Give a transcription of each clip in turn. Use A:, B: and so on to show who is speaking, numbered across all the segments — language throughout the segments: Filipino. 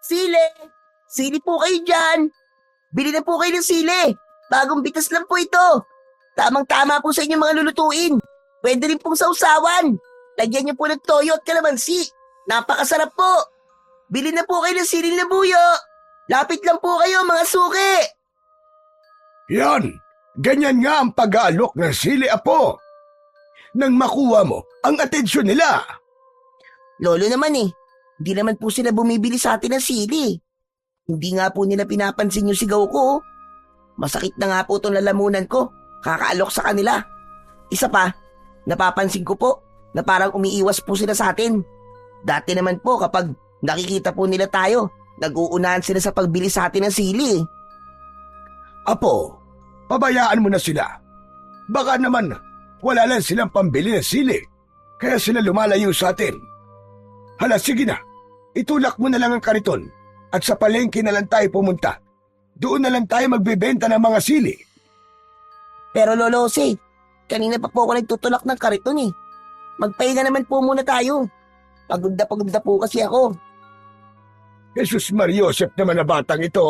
A: Sili! Sili po kayo dyan! Bili na po kayo ng sili! Bagong bitas lang po ito! Tamang-tama po sa inyong mga lulutuin! Pwede rin pong sausawan! Lagyan niyo po ng toyo at kalamansi! Napakasarap po! Bili na po kayo ng siling labuyo! Lapit lang po kayo mga suki!
B: Yan! Ganyan nga ang pag-aalok ng sili, apo! Nang makuha mo ang atensyon nila!
A: Lolo naman hindi naman po sila bumibili sa atin ng sili. Hindi nga po nila pinapansin yung sigaw ko. Masakit na nga po itong lalamunan ko. Kakaalok sa kanila. Isa pa, napapansin ko po na parang umiiwas po sila sa atin. Dati naman po kapag nakikita po nila tayo, nag-uunahan sila sa pagbili sa atin ng sili.
B: Apo, pabayaan mo na sila. Baka naman wala lang silang pambili ng sili, kaya sila lumalayo sa atin. Hala, sige na. Itulak mo na lang ang kariton at sa palengke na lang tayo pumunta. Doon na lang tayo magbebenta ng mga sili.
A: Pero Lolo Jose, kanina pa po ako nagtutulak ng kariton. Magpahinga naman po muna tayo. Pagod na po kasi ako.
B: Jesus Mariosep naman na batang ito.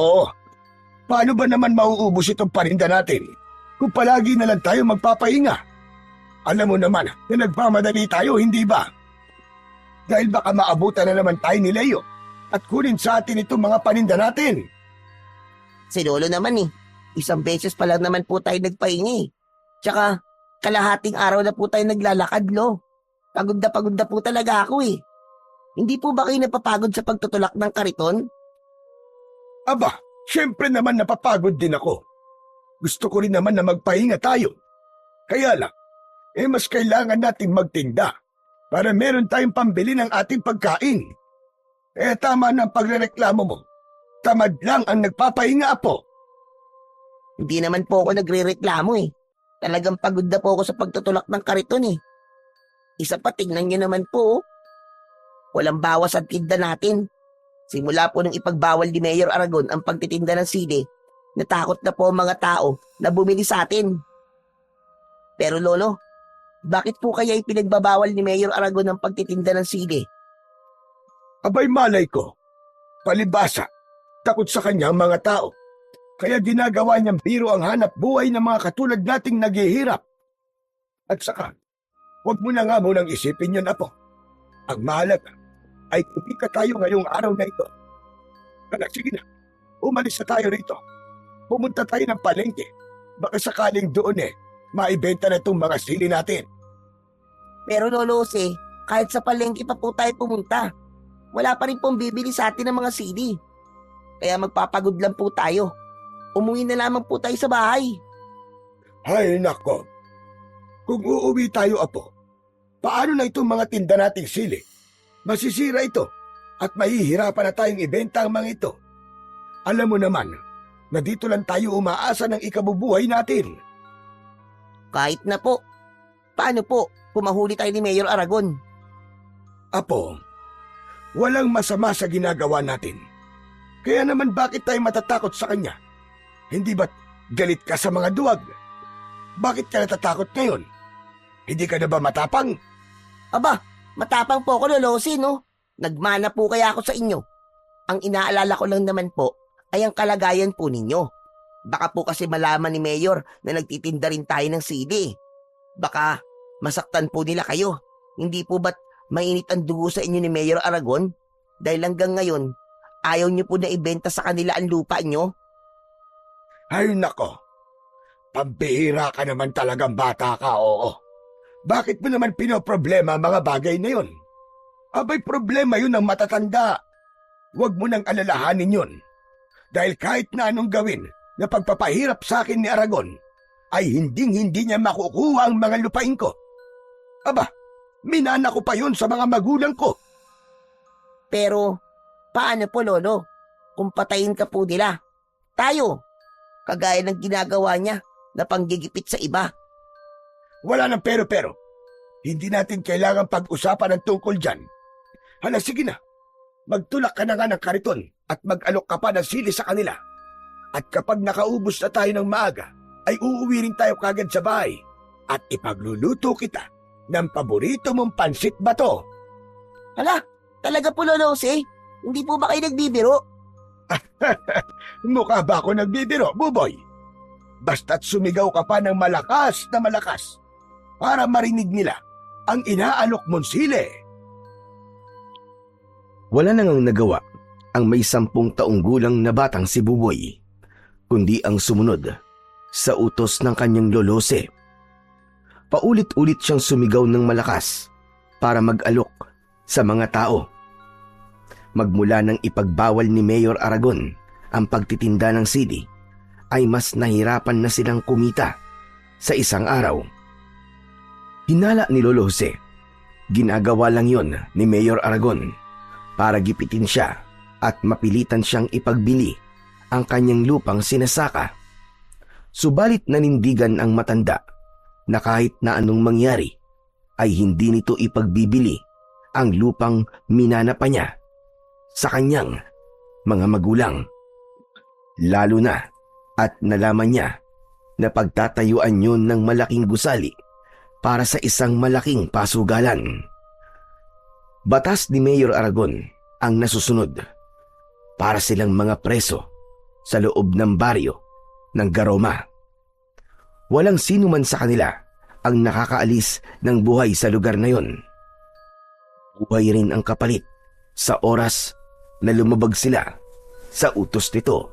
B: Paano ba naman mauubos itong paninda natin kung palagi na lang tayo magpapahinga? Alam mo naman na nagmamadali tayo, hindi ba? Dahil baka maabutan na naman tayo ni Leo at kunin sa atin itong mga paninda natin.
A: Si Lolo naman isang beses pa lang naman po tayo nagpahingi. Tsaka kalahating araw na po tayo naglalakad, Lo. Pagod na po talaga ako. Hindi po ba kayo napapagod sa pagtutulak ng kariton?
B: Aba, syempre naman napapagod din ako. Gusto ko rin naman na magpahinga tayo. Kaya lang, mas kailangan nating magtinda para meron tayong pambili ng ating pagkain. Tama na ang pagrereklamo mo. Tamad lang ang nagpapahinga, apo.
A: Hindi naman po ako nagrereklamo. Talagang pagod na po ako sa pagtutulak ng kariton. Isa pa, tingnan niyo naman po. Walang bawas ang tinda natin. Simula po nung ipagbawal ni Mayor Aragon ang pagtitinda ng sili, natakot na po ang mga tao na bumili sa atin. Pero Lolo, bakit po kaya ipinagbabawal ni Mayor Aragon ang pagtitinda ng sili?
B: Abay malay ko. Palibasa, takot sa kanya ang mga tao. Kaya ginagawa niyang biro ang hanap buhay ng mga katulad nating naghihirap. At saka, huwag mo na nga munang isipin yun, apo. Ang mahalaga ay kumita tayo ngayong araw na ito. Kaya sige na, umalis na tayo rito. Pumunta tayo ng palengke. Baka sakaling doon maibenta na itong mga sili natin.
A: Pero Lolo Jose, kahit sa palengke pa po tayo pumunta, wala pa rin pong bibili sa atin ng mga sili. Kaya magpapagod lang po tayo. Umuwi na lamang po tayo sa bahay.
B: Hay nako. Kung uuwi tayo, apo, paano na itong mga tinda nating sili? Masisira ito at mahihirapan na tayong ibenta ang mga ito. Alam mo naman na dito lang tayo umaasa ng ikabubuhay natin.
A: Kahit na po. Paano po kung mahuli tayo ni Mayor Aragon?
B: Apo, walang masama sa ginagawa natin. Kaya naman bakit tayo matatakot sa kanya? Hindi ba't galit ka sa mga duwag? Bakit ka natatakot ngayon? Hindi ka na ba matapang?
A: Aba, matapang po ako, Lolo Jose, no? Nagmana po kaya ako sa inyo. Ang inaalala ko lang naman po ay ang kalagayan po ninyo. Baka po kasi malaman ni Mayor na nagtitinda rin tayo ng sili. Baka masaktan po nila kayo. Hindi po ba't mainit ang dugo sa inyo ni Mayor Aragon? Dahil hanggang ngayon, ayaw niyo po na ibenta sa kanila ang lupa niyo?
B: Ay nako, pambihira ka naman talagang bata ka, oo. Bakit mo naman pinoproblema ang mga bagay na yun? Abay, problema yun ng matatanda. Huwag mo nang alalahanin yun. Dahil kahit na anong gawin na pagpapahirap sa akin ni Aragon, ay hinding-hindi niya makukuha ang mga lupain ko. Aba, minana ko pa yun sa mga magulang ko.
A: Pero, paano po, Lolo? Kung patayin ka po nila, tayo, kagaya ng ginagawa niya na panggigipit sa iba.
B: Wala nang pero-pero. Hindi natin kailangan pag-usapan ng tungkol dyan. Hala, sige na. Magtulak ka na nga ng kariton at mag-alok ka pa ng sili sa kanila. At kapag nakaubos na tayo ng maaga, ay uuwi rin tayo kagad sa bahay at ipagluluto kita ng paborito mong pansit bato.
A: Hala, talaga po, Lolo Jose? Hindi po ba kayo nagbibiro?
B: Mukha ba ako nagbibiro, Buboy? Basta't sumigaw ka pa ng malakas na malakas para marinig nila ang inaalok mong sili.
C: Wala nang nagawa ang may 10 taong gulang na batang si Buboy, kundi ang sumunod sa utos ng kanyang lolose. Paulit-ulit siyang sumigaw ng malakas para mag-alok sa mga tao. Magmula nang ipagbawal ni Mayor Aragon ang pagtitinda ng sili, ay mas nahirapan na silang kumita sa isang araw. Hinala ni Lolo Jose, ginagawa lang yon ni Mayor Aragon para gipitin siya at mapilitan siyang ipagbili ang kanyang lupang sinasaka. Subalit nanindigan ang matanda na kahit na anong mangyari ay hindi nito ipagbibili ang lupang minana pa niya sa kanyang mga magulang. Lalo na at nalaman niya na pagtatayuan yun ng malaking gusali para sa isang malaking pasugalan. Batas ni Mayor Aragon ang nasusunod para silang mga preso sa loob ng baryo ng Garoma. Walang sino man sa kanila ang nakakaalis ng buhay sa lugar na yon. Buhay rin ang kapalit sa oras na lumabag sila sa utos nito.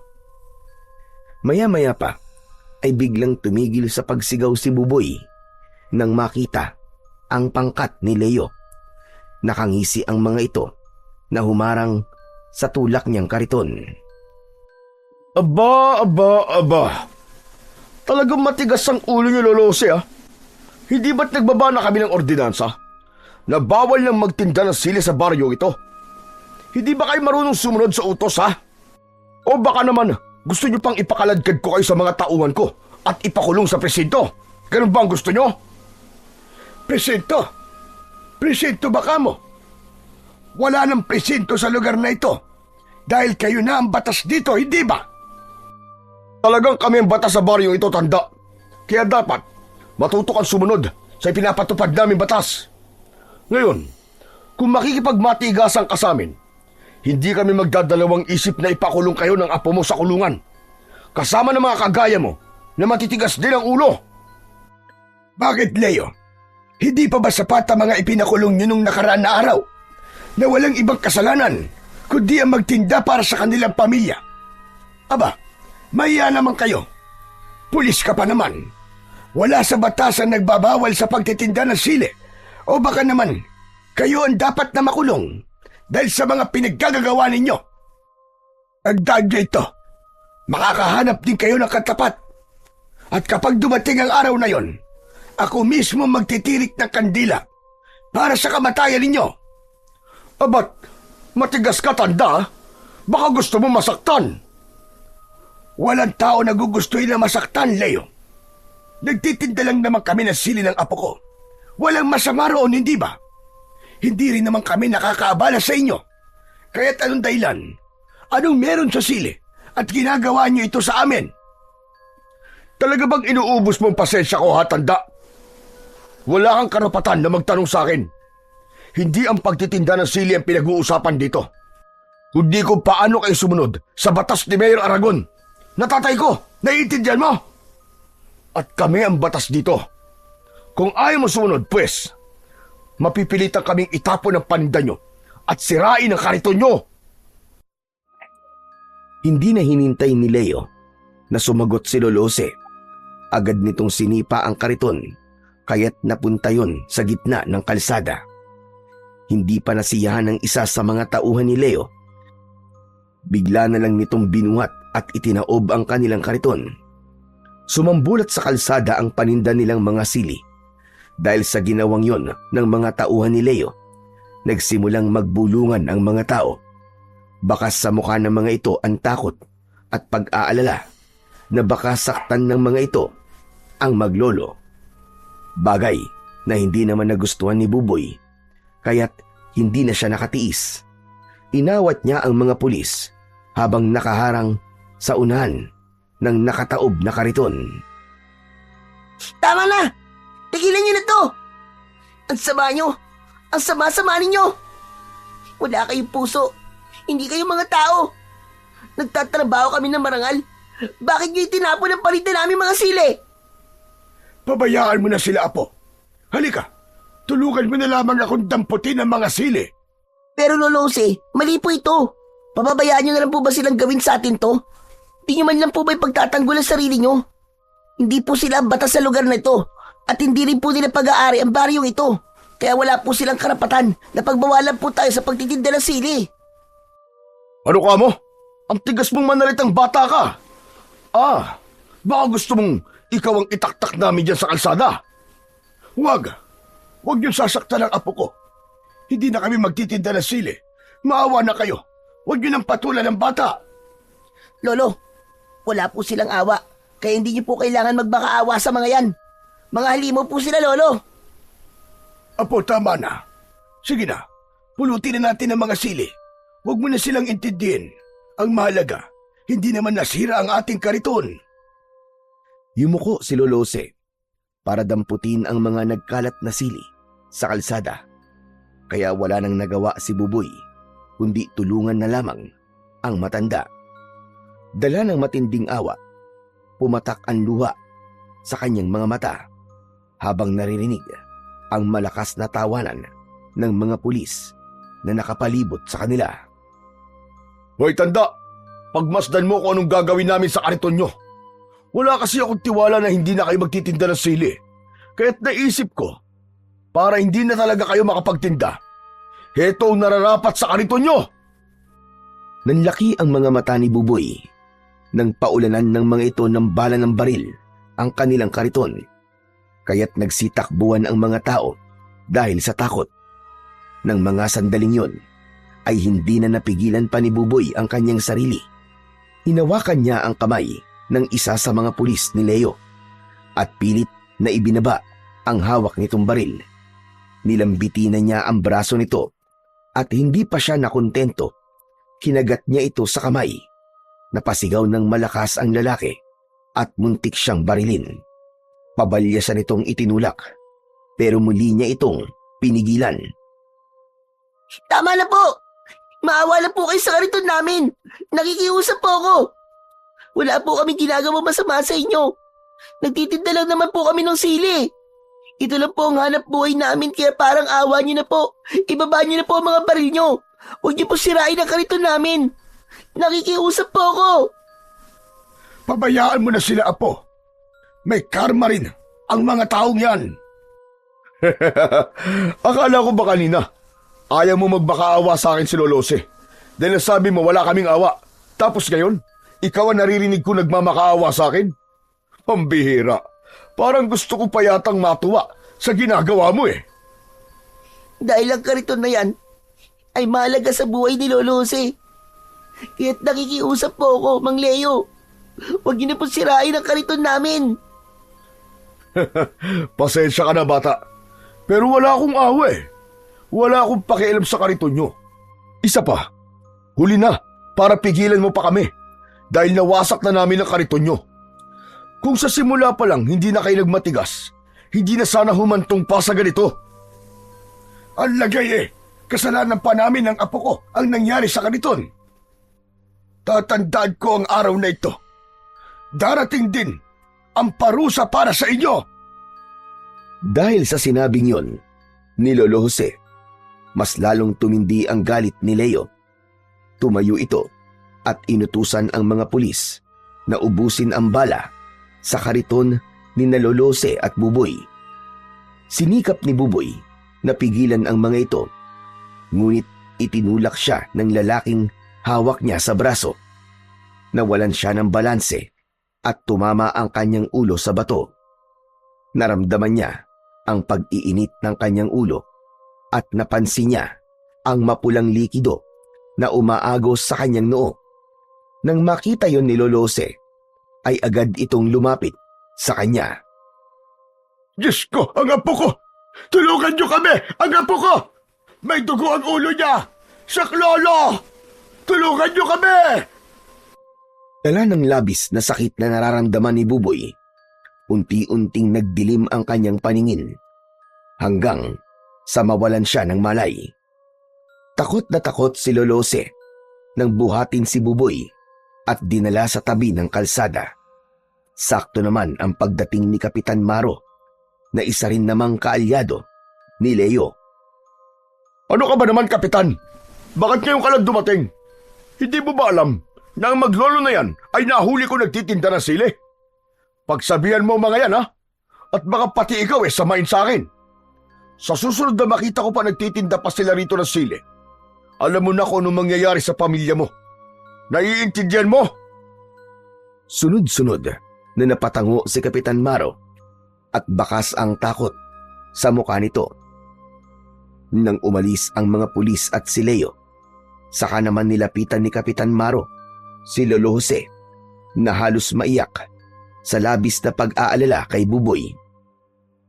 C: Maya-maya pa ay biglang tumigil sa pagsigaw si Buboy nang makita ang pangkat ni Leo. Nakangisi ang mga ito na humarang sa tulak niyang kariton.
B: Aba. Talagang matigas ang ulo niyo, Lolose, ah. Hindi ba't nagbaba na kami ng ordinansa na bawal nang magtinda ng sili sa baryo ito? Hindi ba kayo marunong sumunod sa utos, ha? O baka naman gusto niyo pang ipakaladkad ko kayo sa mga tauhan ko at ipakulong sa presinto? Ganun ba ang gusto niyo? Presinto? Presinto ba kamo? Wala nang presinto sa lugar na ito dahil kayo na ang batas dito, hindi ba? Talagang kami ang batas sa baryo ito, tanda. Kaya dapat matuto kang sumunod sa pinapatupad namin batas. Ngayon, kung makikipagmatigasan ka sa amin, hindi kami magdadalawang isip na ipakulong kayo ng apo mo sa kulungan. Kasama ng mga kagaya mo na matitigas din ang ulo. Bakit, Leo? Hindi pa ba sapat ang mga ipinakulong nyo nung nakaraan na araw na walang ibang kasalanan kundi ang magtinda para sa kanilang pamilya? Aba, mahiya naman kayo. Pulis ka pa naman. Wala sa batas ang nagbabawal sa pagtitinda ng sili. O baka naman, kayo ang dapat na makulong dahil sa mga pinaggagawa ninyo. Agdag ito, makakahanap din kayo ng katapat. At kapag dumating ang araw na yon, ako mismo magtitirik ng kandila para sa kamatayan ninyo. Abat, matigas ka, tanda. Baka gusto mo masaktan. Walang tao na gugustuhin na masaktan, Leo. Nagtitinda lang naman kami ng sili ng apo ko. Walang masama roon, hindi ba? Hindi rin naman kami nakakaabala sa inyo. Kaya't anong dahilan? Anong meron sa sili at ginagawa niyo ito sa amin? Talaga bang inuubos mong pasensya ko, ha, tanda? Wala kang karapatan na magtanong sa akin. Hindi ang pagtitinda ng sili ang pinag-uusapan dito. Kundi kung paano kayo sumunod sa batas ni Mayor Aragon. Natatay ko, naiintindihan mo? At kami ang batas dito. Kung ayaw mo sumunod, pues, mapipilitan kaming itapon ang paninda nyo at sirain ang kariton nyo.
C: Hindi na hinintay ni Leo na sumagot si Lolose. Agad nitong sinipa ang kariton, kaya't napunta yon sa gitna ng kalsada. Hindi pa nasiyahan ng isa sa mga tauhan ni Leo. Bigla na lang nitong binuhat at itinaob ang kanilang kariton. Sumambulat sa kalsada ang paninda nilang mga sili. Dahil sa ginawang yon ng mga tauhan ni Leo, nagsimulang magbulungan ang mga tao. Baka sa mukha ng mga ito ang takot at pag-aalala na baka saktan ng mga ito ang maglolo. Bagay na hindi naman nagustuhan ni Buboy, kaya't hindi na siya nakatiis. Inawat niya ang mga pulis habang nakaharang sa unahan ng nakataob na kariton.
A: Tama na! Tigilan niyo na to! Ang sama niyo! Ang sama-sama ninyo! Wala kayong puso! Hindi kayo mga tao. Nagtatrabaho kami ng marangal. Bakit niyo itinapon ang parinda namin mga sili?
B: Pabayaan mo na sila, Apo. Halika, tulungan mo na lamang akong damputin ang mga sili.
A: Pero Lolo Jose, mali po ito. Pababayaan niyo na lang po ba silang gawin sa atin to? Di niyo man lang po ba ipagtatanggol ang sarili niyo? Hindi po sila ang batas sa lugar na ito. At hindi rin po nila pag-aari ang baryong ito. Kaya wala po silang karapatan na pagbawalan po tayo sa pagtitinda ng sili.
C: Ano ka mo? Ang tigas mong manalitang bata ka. Baka gusto mong ikaw ang itaktak namin dyan sa kalsada.
B: Huwag niyong sasaktan ang apo ko. Hindi na kami magtitinda ng sili. Maawa na kayo. Huwag niyo nang patulan ng bata.
A: Lolo, wala po silang awa. Kaya hindi niyo po kailangan magmakaawa sa mga yan. Mga halimaw po sila, Lolo.
B: Apo, tama na. Sige na, pulutin na natin ang mga sili. Huwag mo na silang intindihin. Ang mahalaga, hindi naman nasira ang ating kariton.
C: Yumuko si Lolo Jose para damputin ang mga nagkalat na sili sa kalsada. Kaya wala nang nagawa si Buboy, kundi tulungan na lamang ang matanda. Dala ng matinding awa, pumatak ang luha sa kanyang mga mata habang naririnig ang malakas na tawanan ng mga pulis na nakapalibot sa kanila.
B: Hoy tanda, pagmasdan mo kung anong gagawin namin sa kariton nyo. Wala kasi akong tiwala na hindi na kayo magtitinda ng sili. Kaya't naisip ko, para hindi na talaga kayo makapagtinda, heto ang nararapat sa kariton nyo.
C: Nanlaki ang mga mata ni Buboy nang paulanan ng mga ito ng bala ng baril ang kanilang kariton. Kaya't nagsitakbuhan ang mga tao dahil sa takot. Nang mga sandaling yon, ay hindi na napigilan pa ni Buboy ang kanyang sarili. Hinawakan niya ang kamay ng isa sa mga pulis ni Leo at pilit na ibinaba ang hawak nitong baril. Nilambitin na niya ang braso nito at hindi pa siya nakontento. Kinagat niya ito sa kamay. Napasigaw ng malakas ang lalaki at muntik siyang barilin. Pabalyasan itong itinulak pero muli niya itong pinigilan.
A: Tama na po! Maawa na po kayo sa kariton namin. Nakikiusap po ako. Wala po kami ginagawa masama sa inyo. Nagtitinda lang naman po kami ng sili. Ito lang po ang hanap buhay namin kaya parang awa niyo na po. Ibaba niyo na po ang mga baril niyo. Huwag niyo po sirain ang kariton namin. Nakikiusap po ako.
B: Pabayaan mo na sila, Apo. May karma rin ang mga taong yan. Akala ko ba kanina, ayaw mo magmakaawa sa akin si Lolose. Dahil nasabi mo wala kaming awa. Tapos ngayon, ikaw ang naririnig ko nagmamakaawa sa akin? Pambihira. Parang gusto ko pa yatang matuwa sa ginagawa mo eh.
A: Dahil ang kariton na yan ay mahalaga sa buhay ni Lolo Jose. Kaya't nakikiusap po ako, Mang Leo. Huwag niyo na po sirain ang kariton namin.
B: Pasensya ka na, bata. Pero wala akong awa eh. Wala akong pakialam sa kariton nyo. Isa pa, huli na para pigilan mo pa kami dahil nawasak na namin ang kariton nyo. Kung sa simula pa lang hindi na kayo nagmatigas, hindi na sana humantong pa sa ganito. Ang lagay eh, kasalanan pa namin ng apo ko ang nangyari sa kariton. Tatandaan ko ang araw na ito. Darating din ang parusa para sa inyo.
C: Dahil sa sinabing yon ni Lolo Jose, mas lalong tumindi ang galit ni Leo. Tumayo ito at inutusan ang mga pulis na ubusin ang bala sa kariton ni Lolo Jose at Buboy. Sinikap ni Buboy na pigilan ang mga ito, ngunit itinulak siya ng lalaking hawak niya sa braso. Nawalan siya ng balanse at tumama ang kanyang ulo sa bato. Naramdaman niya ang pag-iinit ng kanyang ulo at napansin niya ang mapulang likido na umaagos sa kanyang noo. Nang makita yon ni Lolo Jose, ay agad itong lumapit sa kanya.
B: Diyos ko, ang apo ko! Tulungan niyo kami! Ang apo ko! May dugo ang ulo niya! Saklolo! Tulungan niyo kami!
C: Dala ng labis na sakit na nararamdaman ni Buboy, unti-unting nagdilim ang kanyang paningin hanggang sa mawalan siya ng malay. Takot na takot si Lolo Jose nang buhatin si Buboy at dinala sa tabi ng kalsada. Sakto naman ang pagdating ni Kapitan Maro na isa rin namang kaalyado ni Leo.
B: Ano ka ba naman, Kapitan? Bakit ngayon ka lang dumating? Hindi mo ba alam na ang maglolo na yan ay nahuli ko nagtitinda ng sili? Pagsabihan mo mga yan, ha? At baka pati ikaw samain sa akin. Sa susunod na makita ko pa nagtitinda pa sila rito ng sili, alam mo na kung anong mangyayari sa pamilya mo. Naiintindihan mo?
C: Sunod-sunod na napatango si Kapitan Maro at bakas ang takot sa mukha nito. Nang umalis ang mga pulis at si Leo, saka naman nilapitan ni Kapitan Maro si Lolo Jose na halos maiyak sa labis na pag-aalala kay Buboy.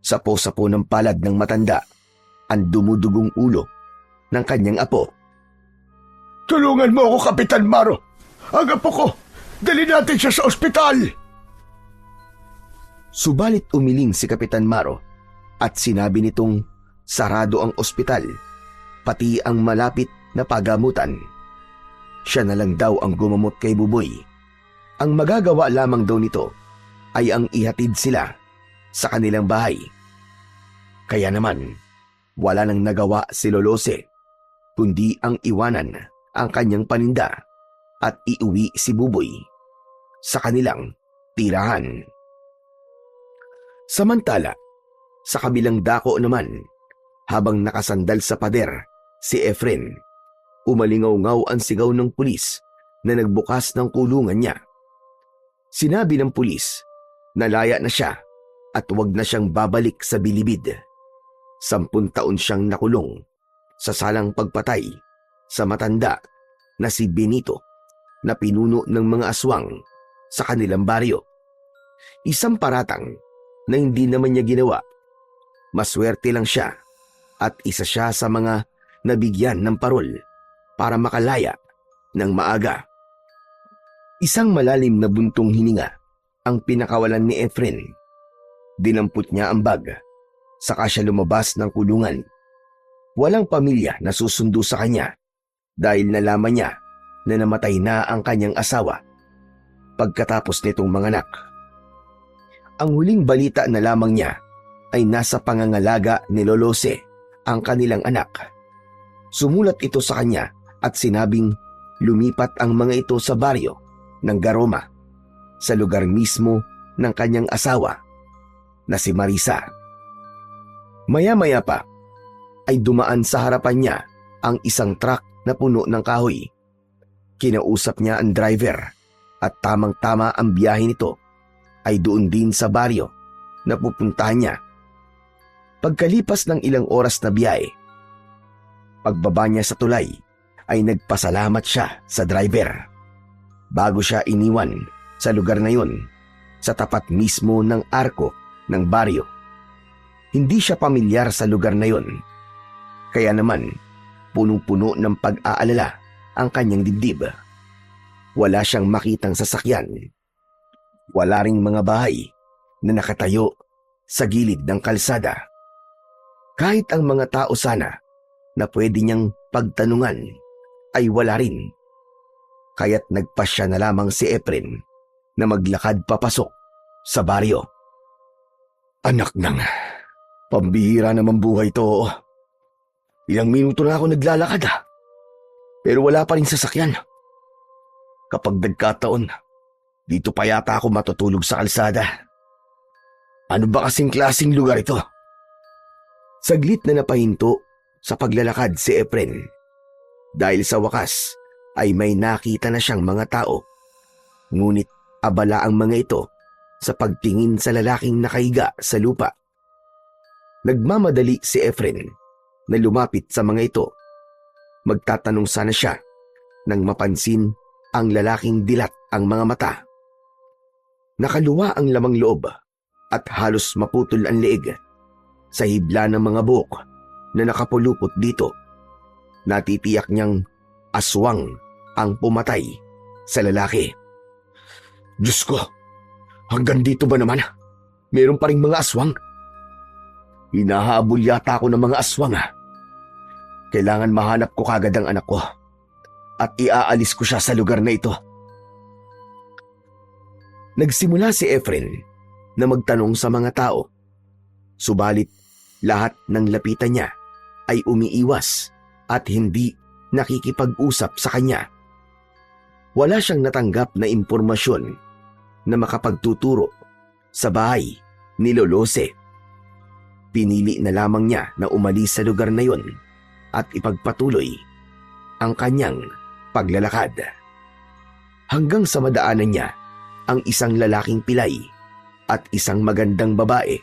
C: Sapo-sapo ng palad ng matanda ang dumudugong ulo ng kanyang apo.
B: Tulungan mo ako, Kapitan Maro. Ang apo ko, dali natin siya sa ospital.
C: Subalit umiling si Kapitan Maro at sinabi nitong sarado ang ospital, pati ang malapit na pagamutan. Siya na lang daw ang gumamot kay Buboy. Ang magagawa lamang daw nito ay ang ihatid sila sa kanilang bahay. Kaya naman, wala nang nagawa si Lolose, kundi ang iwanan ang kanyang paninda at iuwi si Buboy sa kanilang tirahan. Samantala, sa kabilang dako naman, habang nakasandal sa pader si Efren, umalingaw-ngaw ang sigaw ng pulis na nagbukas ng kulungan niya. Sinabi ng pulis na laya na siya at huwag na siyang babalik sa bilibid. 10 taon siyang nakulong sa salang pagpatay sa matanda na si Benito na pinuno ng mga aswang sa kanilang baryo. Isang paratang na hindi naman niya ginawa. Maswerte lang siya at isa siya sa mga nabigyan ng parol para makalaya ng maaga. Isang malalim na buntong hininga ang pinakawalan ni Efren. Dinampot niya ang bag, saka siya lumabas ng kulungan. Walang pamilya na susundo sa kanya dahil nalaman niya na namatay na ang kanyang asawa pagkatapos nitong manganak. Ang huling balita na lamang niya ay nasa pangangalaga ni Lolose, ang kanilang anak. Sumulat ito sa kanya at sinabing lumipat ang mga ito sa baryo ng Garoma, sa lugar mismo ng kanyang asawa na si Marisa. Maya-maya pa ay dumaan sa harapan niya ang isang truck na puno ng kahoy. Kinausap niya ang driver at tamang-tama ang biyahe nito ay doon din sa baryo na pupuntahan niya. Pagkalipas ng ilang oras na biyahe, pagbaba niya sa tulay ay nagpasalamat siya sa driver. Bago siya iniwan sa lugar na yon, sa tapat mismo ng arko ng baryo. Hindi siya pamilyar sa lugar na yon, kaya naman punong-puno ng pag-aalala ang kanyang dibdib. Wala siyang makitang sasakyan. Wala ring mga bahay na nakatayo sa gilid ng kalsada. Kahit ang mga tao sana na pwede niyang pagtanungan ay wala rin. Kaya't nagpasya na lamang si Efren na maglakad papasok sa baryo.
B: Anak nang, pambihira naman buhay to. Ilang minuto na ako naglalakad pero wala pa rin sasakyan. Kapag nagkataon, dito pa yata ako matutulog sa kalsada. Ano ba kasing klaseng lugar ito?
C: Saglit na napahinto sa paglalakad si Efren dahil sa wakas ay may nakita na siyang mga tao. Ngunit abala ang mga ito sa pagtingin sa lalaking nakahiga sa lupa. Nagmamadali si Efren na lumapit sa mga ito. Magtatanong sana siya nang mapansin ang lalaking dilat ang mga mata. Nakaluwa ang lamang loob at halos maputol ang leeg sa hibla ng mga buhok na nakapulupot dito. Natitiyak niyang aswang ang pumatay sa lalaki.
B: Diyos ko, hanggang dito ba naman? Meron pa ring mga aswang? Hinahabol yata ako ng mga aswang. Kailangan mahanap ko kagad ang anak ko.
C: at iaalis ko siya sa lugar na ito. Nagsimula si Efren na magtanong sa mga tao. Subalit lahat ng lapitan niya ay umiiwas at hindi nakikipag-usap sa kanya. Wala siyang natanggap na impormasyon na makapagtuturo sa bahay ni Lolose. Pinili na lamang niya na umalis sa lugar na yon at ipagpatuloy ang kanyang paglalakad. Hanggang sa madaanan niya ang isang lalaking pilay at isang magandang babae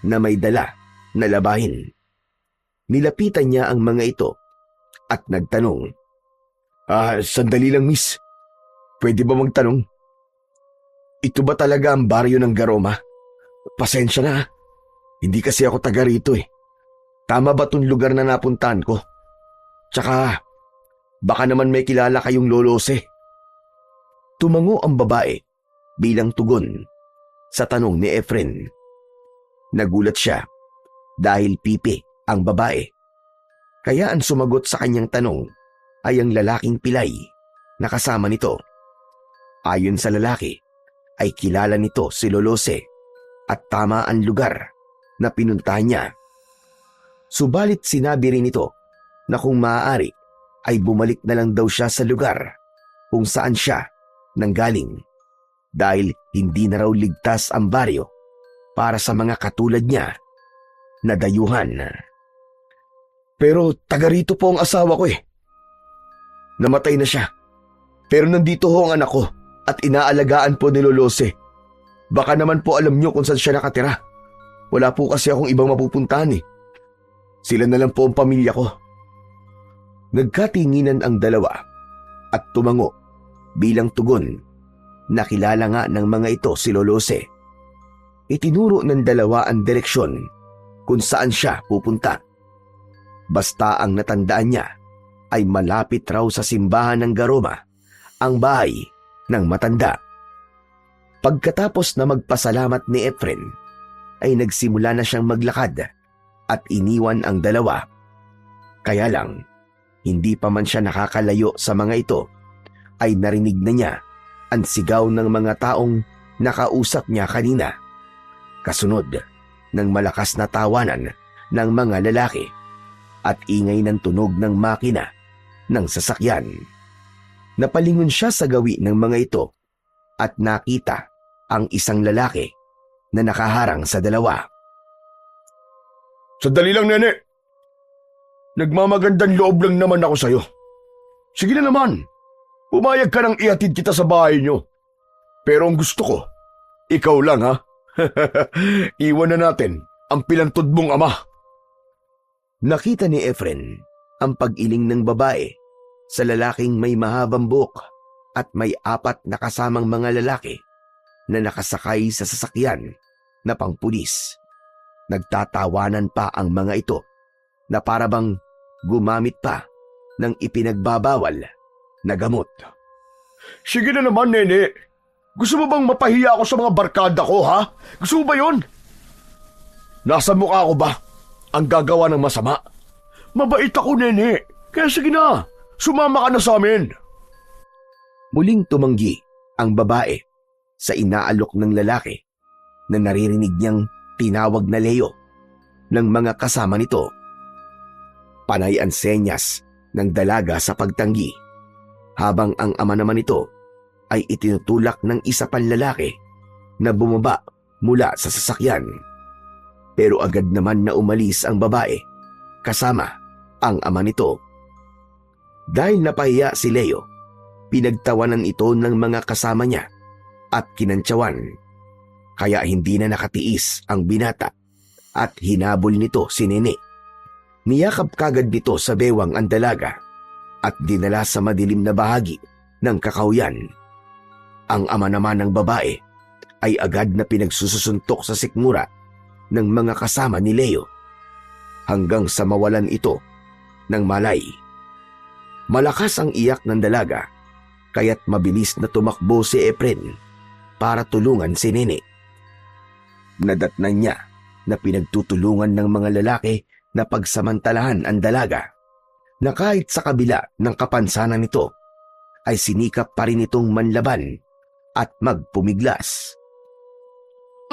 C: na may dala na labahin. Nilapitan niya ang mga ito at nagtanong, Sandali lang miss. Pwede ba magtanong? Ito ba talaga ang baryo ng Garoma? Pasensya na. Hindi kasi ako taga rito eh. Tama ba tong lugar na napuntahan ko? Tsaka, baka naman may kilala kayong Lolose. Tumango ang babae bilang tugon sa tanong ni Efren. Nagulat siya dahil pipi ang babae. Kaya ang sumagot sa kanyang tanong ay ang lalaking pilay na kasama nito. Ayon sa lalaki, ay kilala nito si Lolose at tama ang lugar na pinuntahan niya. Subalit sinabi rin nito na kung maaari ay bumalik na lang daw siya sa lugar kung saan siya nanggaling dahil hindi na raw ligtas ang baryo para sa mga katulad niya na dayuhan. Pero taga rito po ang asawa ko eh. Namatay na siya. Pero nandito ho ang anak ko at inaalagaan po ni Lolose. Baka naman po alam niyo kung saan siya nakatira. Wala po kasi akong ibang mapupuntahan eh. Sila na lang po ang pamilya ko. Nagkatinginan ang dalawa at tumango bilang tugon. Nakilala nga ng mga ito si Lolose. Itinuro ng dalawa ang direksyon kung saan siya pupunta. Basta ang natandaan niya ay malapit raw sa simbahan ng Garoma, ang bahay ng matanda. Pagkatapos na magpasalamat ni Efren, ay nagsimula na siyang maglakad at iniwan ang dalawa. Kaya lang, hindi pa man siya nakakalayo sa mga ito, ay narinig na niya ang sigaw ng mga taong nakausap niya kanina. Kasunod ng malakas na tawanan ng mga lalaki at ingay ng tunog ng makina ng sasakyan. Napalingon siya sa gawi ng mga ito at nakita ang isang lalaki na nakaharang sa dalawa.
B: Sandali lang, nene. Nagmamagandang loob lang naman ako sa'yo. Sige na naman. Pumayag ka nang ihatid kita sa bahay niyo. Pero ang gusto ko, ikaw lang ha. Iwan na natin ang pilantod mong ama.
C: Nakita ni Efren ang pag-iling ng babae sa lalaking may mahabang buhok at may 4 na kasamang mga lalaki na nakasakay sa sasakyan na pangpulis. Nagtatawanan pa ang mga ito na parabang gumamit pa ng ipinagbabawal na gamot.
B: Sige na naman, nene. Gusto mo bang mapahiya ako sa mga barkada ko, ha? Gusto mo ba yun? Nasa mukha ko ba ang gagawa ng masama? Mabait ako, nene. Kaya sige na, sumama ka na sa amin.
C: Muling tumanggi ang babae sa inaalok ng lalaki na naririnig niyang tinawag na Leo ng mga kasama nito. Panay ang senyas ng dalaga sa pagtanggi, habang ang ama naman nito ay itinutulak ng isa pang lalaki na bumaba mula sa sasakyan. Pero agad naman na umalis ang babae kasama ang ama nito. Dahil napahiya si Leo, pinagtawanan ito ng mga kasama niya at kinantsawan. Kaya hindi na nakatiis ang binata at hinabol nito si Nene. Niyakap kagad nito sa bewang ang dalaga at dinala sa madilim na bahagi ng kakawyan. Ang ama naman ng babae ay agad na pinagsusuntok sa sikmura ng mga kasama ni Leo hanggang sa mawalan ito ng malay. Malakas ang iyak ng dalaga kaya't mabilis na tumakbo si Efren para tulungan si Nene. Nadatnan niya na pinagtutulungan ng mga lalaki na pagsamantalahan ang dalaga na kahit sa kabila ng kapansanan nito ay sinikap pa rin itong manlaban at magpumiglas.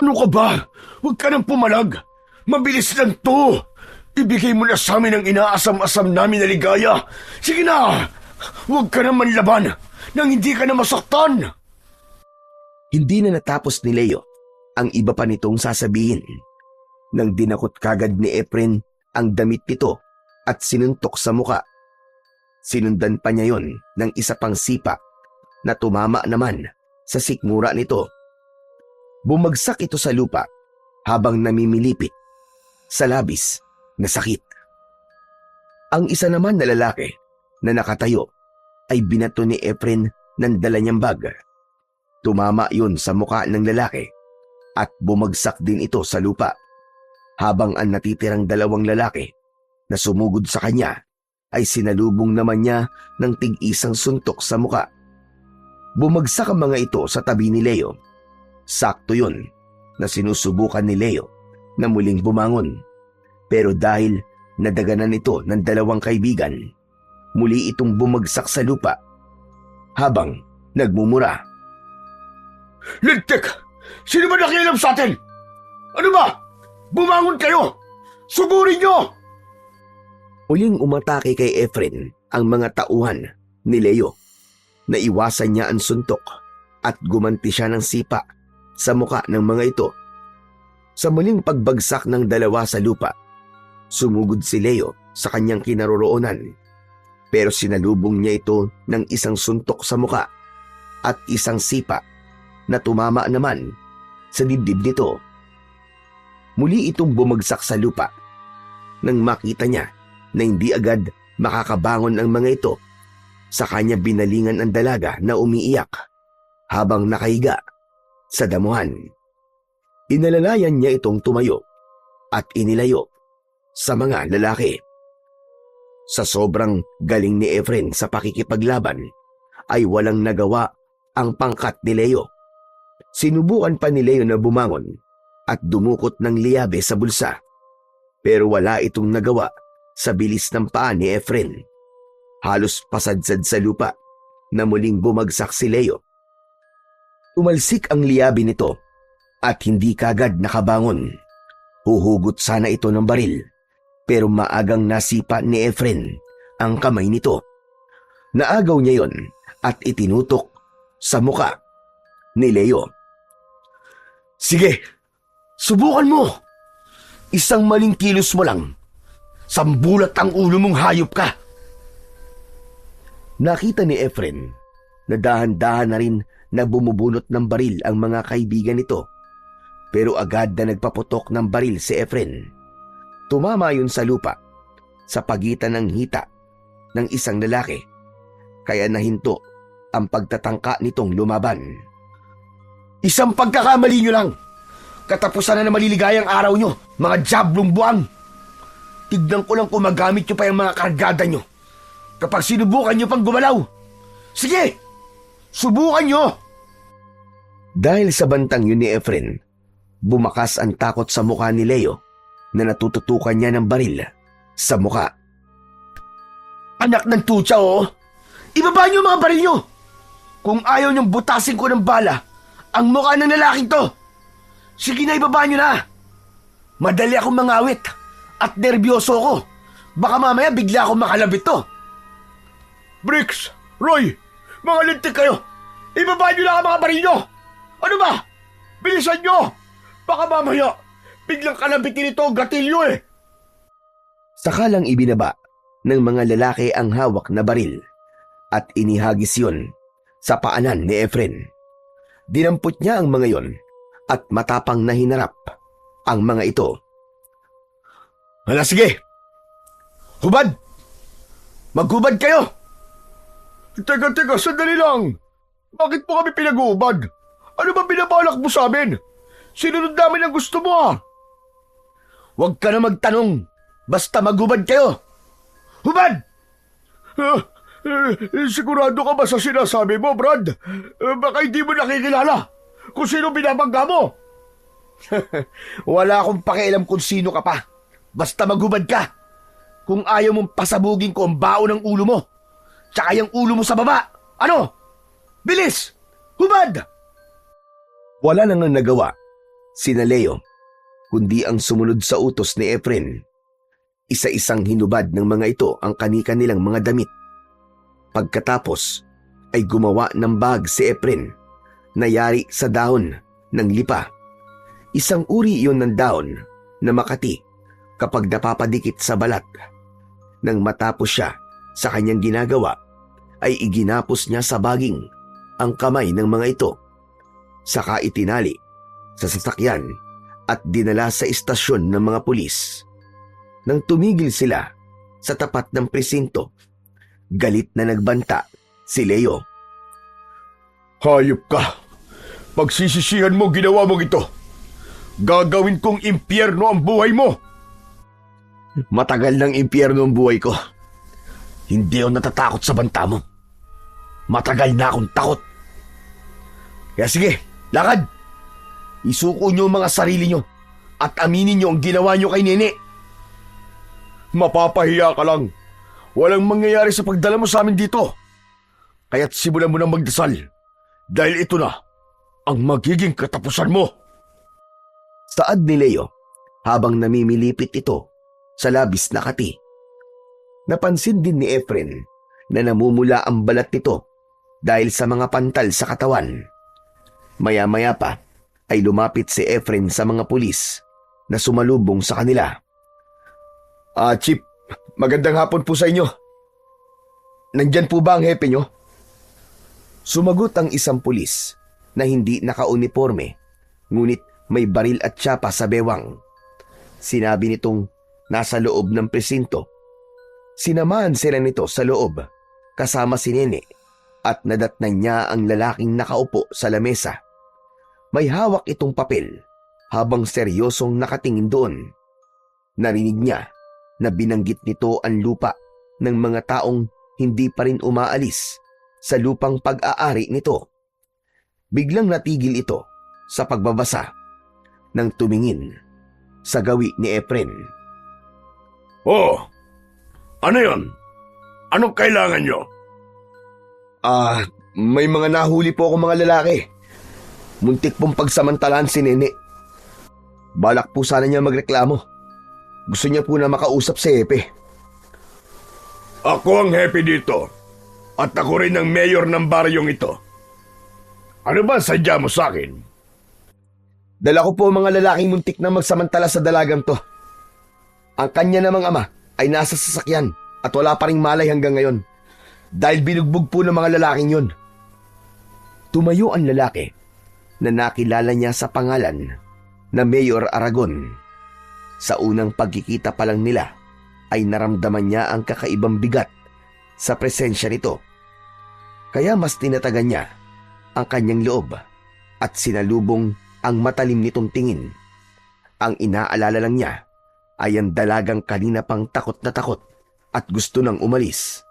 B: Ano ka ba? Huwag ka nang pumalag. Mabilis lang to. Ibigay mo na sa amin ang inaasam-asam namin na ligaya. Sige na! Huwag ka nang manlaban nang hindi ka na masaktan.
C: Hindi na natapos ni Leo ang iba pa nitong sasabihin nang dinakot kagad ni Efren ang damit nito at sinuntok sa muka. Sinundan pa niya yon ng isa pang sipa na tumama naman sa sikmura nito. Bumagsak ito sa lupa habang namimilipit sa labis na sakit. Ang isa naman na lalaki na nakatayo ay binato ni Efren ng dala niyang bag. Tumama yun sa muka ng lalaki at bumagsak din ito sa lupa habang ang natitirang dalawang lalaki na sumugod sa kanya ay sinalubong naman niya ng tig-isang suntok sa muka. Bumagsak ang mga ito sa tabi ni Leo. Sakto yun na sinusubukan ni Leo na muling bumangon. Pero dahil nadaganan ito ng dalawang kaibigan, muli itong bumagsak sa lupa habang nagmumura.
B: Lintik! Sino ba nakialam sa atin? Ano ba? Bumangon kayo! Sugurin nyo!
C: Uling umatake kay Efren ang mga tauhan ni Leo. Naiwasan niya ang suntok at gumanti siya ng sipa sa muka ng mga ito. Sa muling pagbagsak ng dalawa sa lupa, sumugod si Leo sa kanyang kinaroroonan. Pero sinalubong niya ito ng isang suntok sa muka at isang sipa na tumama naman sa dibdib nito. Muli itong bumagsak sa lupa. Nang makita niya na hindi agad makakabangon ang mga ito, sa kanya binalingan ang dalaga na umiiyak habang nakahiga sa damuhan. Inalalayan niya itong tumayo at inilayo sa mga lalaki. Sa sobrang galing ni Efren sa pakikipaglaban, ay walang nagawa ang pangkat ni Leo. Sinubukan pa ni Leo na bumangon at dumukot ng liyabe sa bulsa. Pero wala itong nagawa sa bilis ng paa ni Efren. Halos pasadsad sa lupa na muling bumagsak si Leo. Umalsik ang liyabe nito at hindi kagad nakabangon. Huhugot sana ito ng baril, pero maagang nasipa ni Efren ang kamay nito. Naagaw niya yon at itinutok sa muka ni Leo. Sige, subukan mo. Isang maling kilos mo lang, sambulat ang ulo mong hayop ka. Nakita ni Efren na dahan-dahan na rin na bumubunot ng baril ang mga kaibigan nito. Pero agad na nagpaputok ng baril si Efren. Tumama yun sa lupa sa pagitan ng hita ng isang lalaki, kaya nahinto ang pagtatangka nitong lumaban. Isang pagkakamali nyo lang. Katapusan na maliligayang araw nyo, mga jablong buwang. Tignan ko lang kung magamit nyo pa yung mga kargada nyo kapag sinubukan nyo pang gumalaw. Sige, subukan nyo! Dahil sa bantang yun ni Efren, bumakas ang takot sa mukha ni Leo na natututukan niya ng baril sa mukha. Anak ng tutsa, oh! Ibaba nyo mga baril nyo! Kung ayaw nyong butasin ko ng bala ang mukha ng lalaking to, sige na, ibaba nyo na! Madali akong mangawit at nervyoso ko. Baka mamaya bigla akong makalabit to. Bricks! Roy! Mga lintik kayo! Ibaba nyo na ang mga baril nyo! Ano ba? Bilisan nyo! Baka mamaya biglang kalabitin ito ang gatilyo eh! Sakalang ibinaba ng mga lalaki ang hawak na baril at inihagis yun sa paanan ni Efren. Dinampot niya ang mga yon at matapang na hinarap ang mga ito. Hala, sige! Hubad! Maghubad kayo! Teka, sandali lang! Bakit po kami pinag-uubad? Ano ba binabalak mo sa amin? Sinunod namin ang gusto mo ah! Huwag ka na magtanong! Basta maghubad kayo! Hubad! Sigurado ka ba sa sinasabi mo, Brad? Baka hindi mo nakikilala kung sino binabangga mo. Wala akong pakialam kung sino ka pa. Basta maghubad ka. Kung ayaw mong pasabugin ko ang bao ng ulo mo, tsaka yung ulo mo sa baba,
B: Ano? Bilis! Hubad!
C: Wala nang nagawa sina Leo, kundi ang sumunod sa utos ni Efren. Isa-isang hinubad ng mga ito ang kani-kanilang mga damit. Pagkatapos ay gumawa ng bag si Efren na yari sa dahon ng lipa. Isang uri iyon ng dahon na makati kapag napapadikit sa balat. Nang matapos siya sa kanyang ginagawa, ay iginapos niya sa baging ang kamay ng mga ito. Saka itinali sa sasakyan at dinala sa istasyon ng mga pulis. Nang tumigil sila sa tapat ng presinto, galit na nagbanta si Leo.
B: Hayop ka! Pagsisisihan mo ginawa mong ito. Gagawin kong impyerno ang buhay mo!
C: Matagal ng impyerno ang buhay ko. Hindi ako natatakot sa banta mo. Matagal na akong takot. Kaya sige, lakad! Isuko niyo ang mga sarili niyo at aminin niyo ang ginawa niyo kay Nene.
B: Mapapahiya ka lang. Walang mangyayari sa pagdala mo sa amin dito. Kaya't simulan mo ng magdasal. Dahil ito na ang magiging katapusan mo.
C: Saad ni Leo habang namimilipit ito sa labis na kati. Napansin din ni Efren na namumula ang balat nito dahil sa mga pantal sa katawan. Maya-maya pa ay lumapit si Efren sa mga pulis na sumalubong sa kanila.
B: Chief, magandang hapon po sa inyo. Nandyan po ba ang hepe nyo?
C: Sumagot ang isang pulis na hindi naka-uniforme, ngunit may baril at tsapa sa bewang. Sinabi nitong nasa loob ng presinto. Sinamahan sila nito sa loob kasama si Nene at nadatnan niya ang lalaking nakaupo sa lamesa. May hawak itong papel habang seryosong nakatingin doon. Narinig niya na binanggit nito ang lupa ng mga taong hindi pa rin umaalis sa lupang pag-aari nito. Biglang natigil ito sa pagbabasa nang tumingin sa gawi ni Efren.
B: Oh, ano yon? Anong kailangan nyo?
C: May mga nahuli po akong mga lalaki. Muntik pong pagsamantalaan si Nene. Balak po sana niya magreklamo. Gusto niya po na makausap si Hepe.
B: Ako ang hepe dito. At ako rin ang mayor ng baryong ito. Ano ba sadya mo sa akin?
C: Dala ko po mga lalaking muntik na magsamantala sa dalagang to. Ang kanya namang ama ay nasa sasakyan at wala pa ring malay hanggang ngayon dahil binugbog po ng mga lalaking yun. Tumayo ang lalaki na nakilala niya sa pangalan na Mayor Aragon. Sa unang pagkikita pa lang nila ay naramdaman niya ang kakaibang bigat sa presensya nito. Kaya mas tinatagan niya ang kanyang loob at sinalubong ang matalim nitong tingin. Ang inaalala lang niya ay ang dalagang kanina pang takot na takot at gusto nang umalis.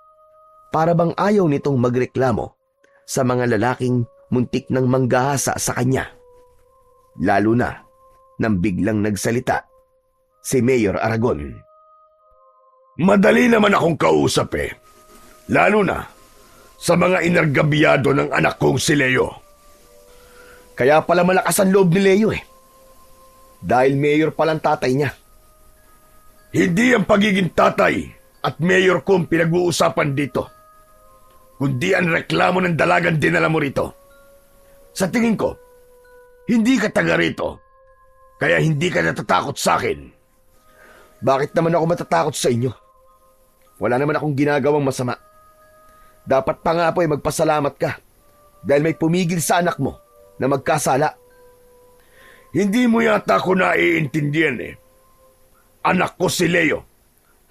C: Para bang ayaw nitong magreklamo sa mga lalaking muntik nang manggahasa sa kanya. Lalo na nang biglang nagsalita si Mayor Aragon.
B: Madali naman akong kausap Lalo na sa mga inargabiyado ng anak kong si Leo.
C: Kaya pala malakas ang loob ni Leo Dahil mayor palang tatay niya.
B: Hindi ang pagiging tatay at mayor ko ang pinag-uusapan dito, kundi ang reklamo ng dalagang dinala mo rito. Sa tingin ko, hindi ka taga rito, kaya hindi ka natatakot sa akin.
C: Bakit naman ako matatakot sa inyo? Wala naman akong ginagawang masama. Dapat pa nga po ay magpasalamat ka dahil may pumigil sa anak mo na magkasala.
B: Hindi mo yata ako naiintindihan Anak ko si Leo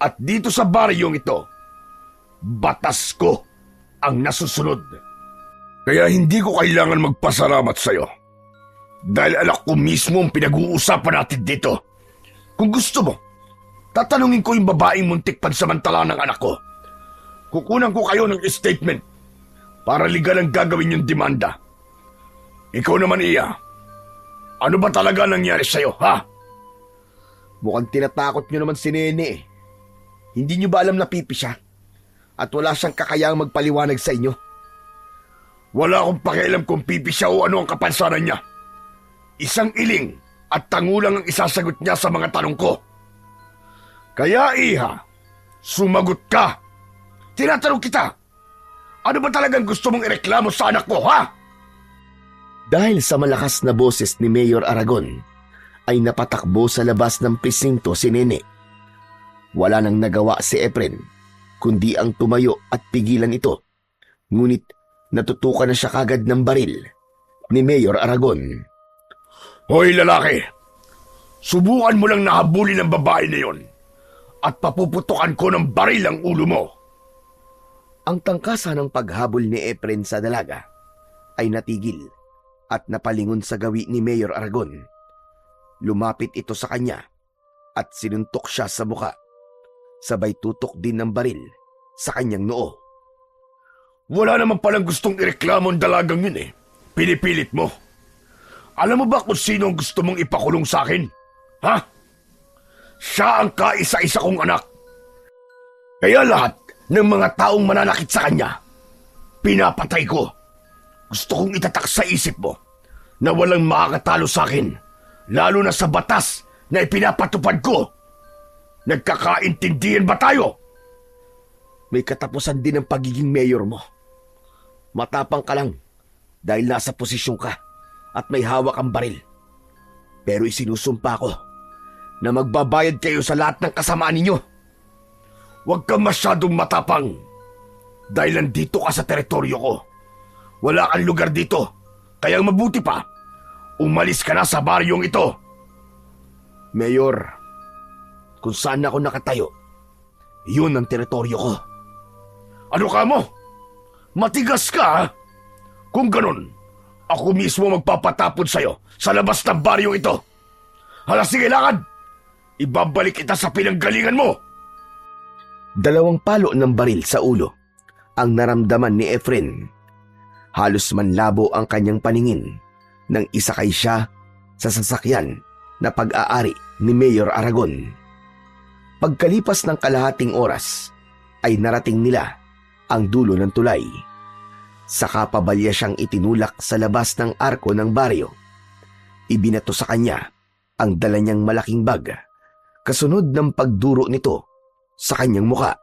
B: at dito sa baryong ito, batas ko ang nasusunod. Kaya hindi ko kailangan magpasalamat sa'yo dahil anak ko mismo ang pinag-uusapan natin dito. Kung gusto mo, tatanungin ko yung babaeng muntik pansamantala ng anak ko. Kukunan ko kayo ng statement para legal ang gagawin yung demanda. Ikaw naman, Iya. Ano ba talaga nangyari sa'yo, ha?
C: Mukhang tinatakot nyo naman si Nene Hindi nyo ba alam na pipi siya? At wala siyang kakayang magpaliwanag sa inyo?
B: Wala akong pakialam kung pipi siya o ano ang kapansanan niya. Isang iling at tangulang ang isasagot niya sa mga tanong ko. Kaya iha, sumagot ka. Tinatanong kita, ano ba talagang gusto mong ireklamo sa anak mo, ha?
C: Dahil sa malakas na boses ni Mayor Aragon, ay napatakbo sa labas ng presinto si Nene. Wala nang nagawa si Efren, kundi ang tumayo at pigilan ito. Ngunit natutukan na siya kagad ng baril ni Mayor Aragon.
B: Hoy lalaki, subukan mo lang nahabulin ang babae na yon at papuputukan ko ng baril ang ulo mo.
C: Ang tangkasa ng paghabol ni Efren sa dalaga ay natigil at napalingon sa gawi ni Mayor Aragon. Lumapit ito sa kanya at sinuntok siya sa muka. Sabay tutok din ng baril sa kanyang noo.
B: Wala naman palang gustong ireklamo ang dalagang yun eh. Pinipilit mo. Alam mo ba kung sino ang gusto mong ipakulong sa akin? Ha? Siya ang kaisa-isa kong anak. Kaya lahat ng mga taong mananakit sa kanya, pinapatay ko. Gusto kong itatak sa isip mo na walang makakatalo sa akin, lalo na sa batas na ipinapatupad ko. Nagkakaintindihan ba tayo?
C: May katapusan din ang pagiging mayor mo. Matapang ka lang dahil nasa posisyon ka at may hawak ang baril. Pero isinusumpa ko na magbabayad kayo sa lahat ng kasamaan ninyo.
B: Huwag kang masyadong matapang dahil nandito ka sa teritoryo ko. Wala kang lugar dito, kaya mabuti pa, umalis ka na sa baryong ito.
C: Mayor, kung saan ako nakatayo, yun ang teritoryo ko.
B: Ano ka mo? Matigas ka, ha? Kung ganun, ako mismo magpapatapon sa'yo sa labas ng baryong ito. Hala, sige, lakad! Ibabalik kita sa pinanggalingan mo!
C: 2 palo ng baril sa ulo ang naramdaman ni Efren. Halos manlabo ang kanyang paningin nang isakay siya sa sasakyan na pag-aari ni Mayor Aragon. Pagkalipas ng kalahating oras ay narating nila ang dulo ng tulay. Saka pabalya siyang itinulak sa labas ng arko ng baryo. Ibinato sa kanya ang dala niyang malaking bag, kasunod ng pagduro nito sa kanyang muka.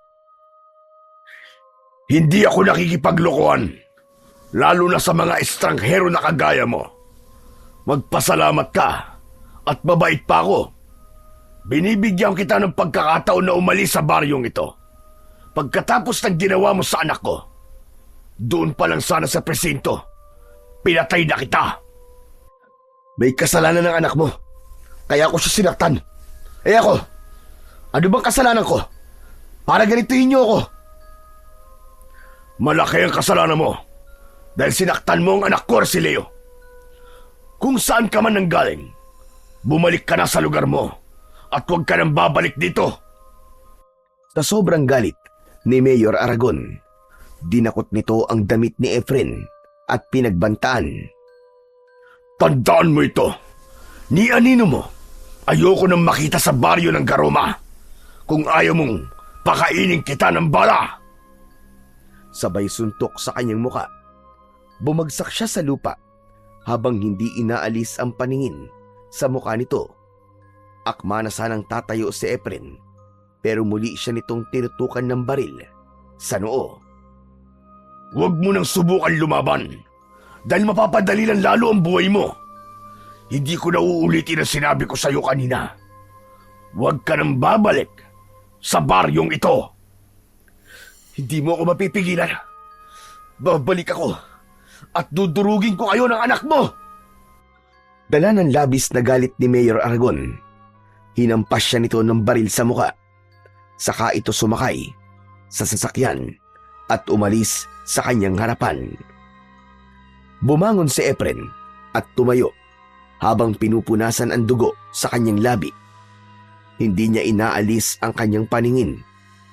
B: Hindi ako nakikipaglokohan, lalo na sa mga estranghero na kagaya mo. Magpasalamat ka at mabait pa ako. Binibigyan kita ng pagkakataon na umalis sa baryong ito. Pagkatapos ng ginawa mo sa anak ko, doon pa lang sana sa presinto, pinatay na kita.
C: May kasalanan ng anak mo, kaya ako siya sinaktan. Ako, ano bang kasalanan ko? Para ganituhin niyo ako.
B: Malaki ang kasalanan mo dahil sinaktan mo ang anak ko, si Leo. Kung saan ka man nanggaling, bumalik ka na sa lugar mo at huwag ka nang babalik dito.
C: Sa sobrang galit ni Mayor Aragon, dinakot nito ang damit ni Efren at pinagbantaan.
B: Tandaan mo ito. Ni anino mo, ayoko nang makita sa baryo ng Garoma. Kung ayaw mong pakainin kita ng bala.
C: Sabay suntok sa kanyang muka. Bumagsak siya sa lupa habang hindi inaalis ang paningin sa muka nito. Akma na sanang tatayo si Efren, pero muli siya nitong tinutukan ng baril sa noo.
B: Huwag mo nang subukan lumaban dahil mapapadali lang lalo ang buhay mo. Hindi ko na uulitin ang sinabi ko sa iyo kanina. Huwag ka nang babalik sa baryong ito.
C: Hindi mo ako mapipigilan. Babalik ako at dudurugin ko kayo ng anak mo. Dala ng labis na galit ni Mayor Aragon, hinampas siya nito ng baril sa muka. Saka ito sumakay sa sasakyan at umalis sa kanyang harapan. Bumangon si Efren at tumayo habang pinupunasan ang dugo sa kanyang labi. Hindi niya inaalis ang kanyang paningin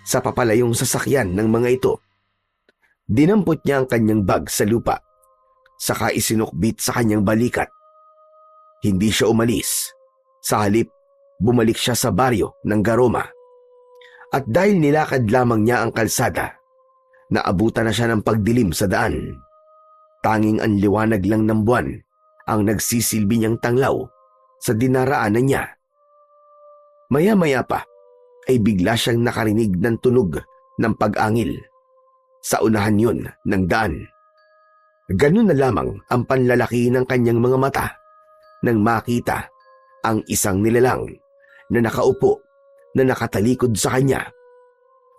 C: sa papalayong sasakyan ng mga ito. Dinampot niya ang kanyang bag sa lupa, saka isinukbit sa kanyang balikat. Hindi siya umalis. Sa halip, bumalik siya sa baryo ng Garoma. At dahil nilakad lamang niya ang kalsada, naabutan na siya ng pagdilim sa daan. Tanging ang liwanag lang ng buwan ang nagsisilbi niyang tanglaw sa dinaraanan niya. Maya-maya pa ay bigla siyang nakarinig ng tunog ng pag-angil. Sa unahan yun ng daan. Ganun na lamang ang panlalaki ng kanyang mga mata nang makita ang isang nilalang na nakaupo na nakatalikod sa kanya.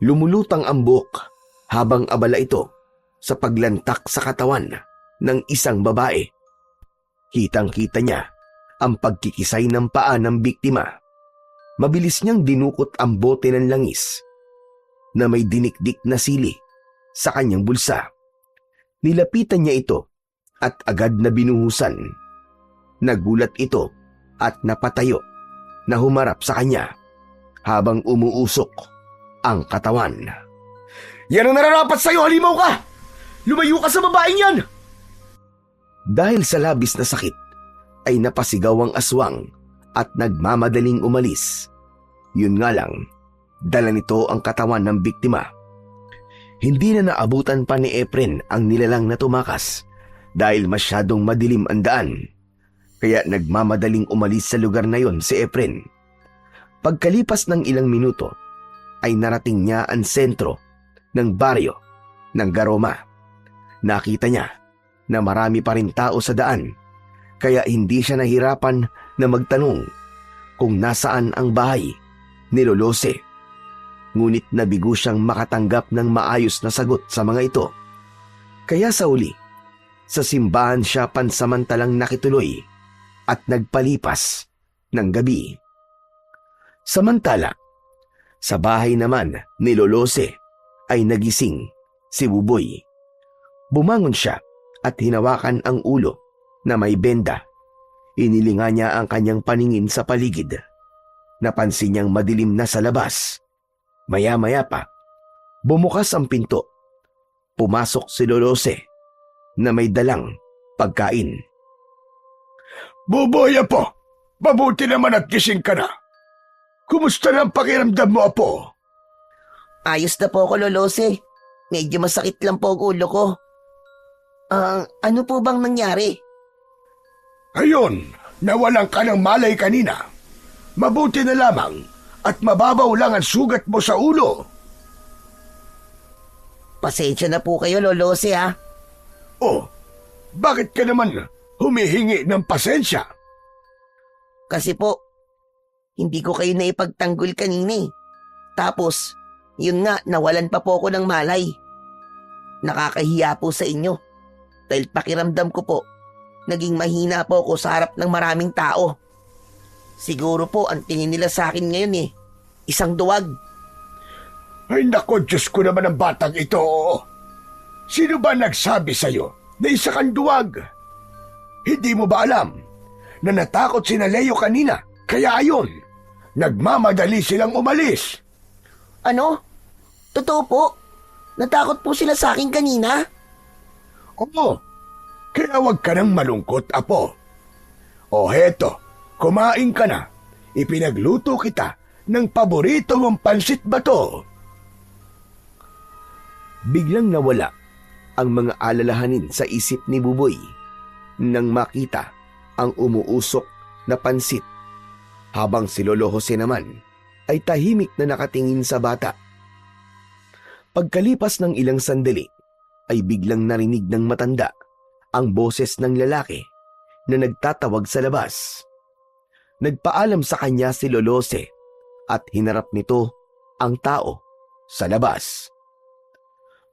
C: Lumulutang ang buhok habang abala ito sa paglantak sa katawan ng isang babae. Kitang-kita niya ang pagkikisay ng paa ng biktima. Mabilis niyang dinukot ang bote ng langis na may dinikdik na sili sa kanyang bulsa. Nilapitan niya ito at agad na binuhusan. Nagulat ito at napatayo na humarap sa kanya habang umuusok ang katawan.
B: Yan ang nararapat sa'yo, halimaw ka! Lumayo ka sa babaeng yan!
C: Dahil sa labis na sakit, ay napasigaw ang aswang at nagmamadaling umalis. Yun nga lang, dala nito ang katawan ng biktima. Hindi na naabutan pa ni Efren ang nilalang na tumakas dahil masyadong madilim ang daan. Kaya nagmamadaling umalis sa lugar na yon si Efren. Pagkalipas ng ilang minuto, ay narating niya ang sentro ng baryo ng Garoma. Nakita niya na marami pa rin tao sa daan, kaya hindi siya nahirapan na magtanong kung nasaan ang bahay ni Lolose. Ngunit nabigo siyang makatanggap ng maayos na sagot sa mga ito. Kaya sa uli, sa simbahan siya pansamantalang nakituloy at nagpalipas ng gabi. Samantala, sa bahay naman ni Lolose ay nagising si Buboy. Bumangon siya at hinawakan ang ulo na may benda. Inilinga niya ang kanyang paningin sa paligid. Napansin niyang madilim na sa labas. Maya-maya pa, bumukas ang pinto. Pumasok si Lolose na may dalang pagkain.
B: Buboy, Apo! Mabuti naman at gising ka na. Kumusta na ang pakiramdam mo, Apo?
A: Ayos na po ako, Lolose. Medyo masakit lang po ang ulo ko. Ano po bang nangyari?
B: Ayun, nawalan ka ng malay kanina. Mabuti na lamang at mababaw lang ang sugat mo sa ulo.
A: Pasensya na po kayo, Lolose, ha?
B: Oh, bakit ka naman humihingi ng pasensya?
A: Kasi po, hindi ko kayo naipagtanggol kanina eh. Tapos, yun nga, nawalan pa po ako ng malay. Nakakahiya po sa inyo. Dahil pakiramdam ko po, naging mahina po ako sa harap ng maraming tao. Siguro po ang tingin nila sa akin ngayon eh, isang duwag.
B: Ay nako, Diyos ko naman ang batang ito. Sino ba nagsabi sa'yo na isa kang duwag? Hindi mo ba alam na natakot si Leo kanina? Kaya ayun, nagmamadali silang umalis.
A: Ano? Totoo po? Natakot po sila sa akin kanina?
B: Oo, kaya huwag ka nang malungkot, Apo. O heto, kumain ka na. Ipinagluto kita ng paborito mong pansit bato.
C: Biglang nawala ang mga alalahanin sa isip ni Buboy nang makita ang umuusok na pansit, habang si Lolo Jose naman ay tahimik na nakatingin sa bata. Pagkalipas ng ilang sandali ay biglang narinig ng matanda ang boses ng lalaki na nagtatawag sa labas. Nagpaalam sa kanya si Lolose at hinarap nito ang tao sa labas.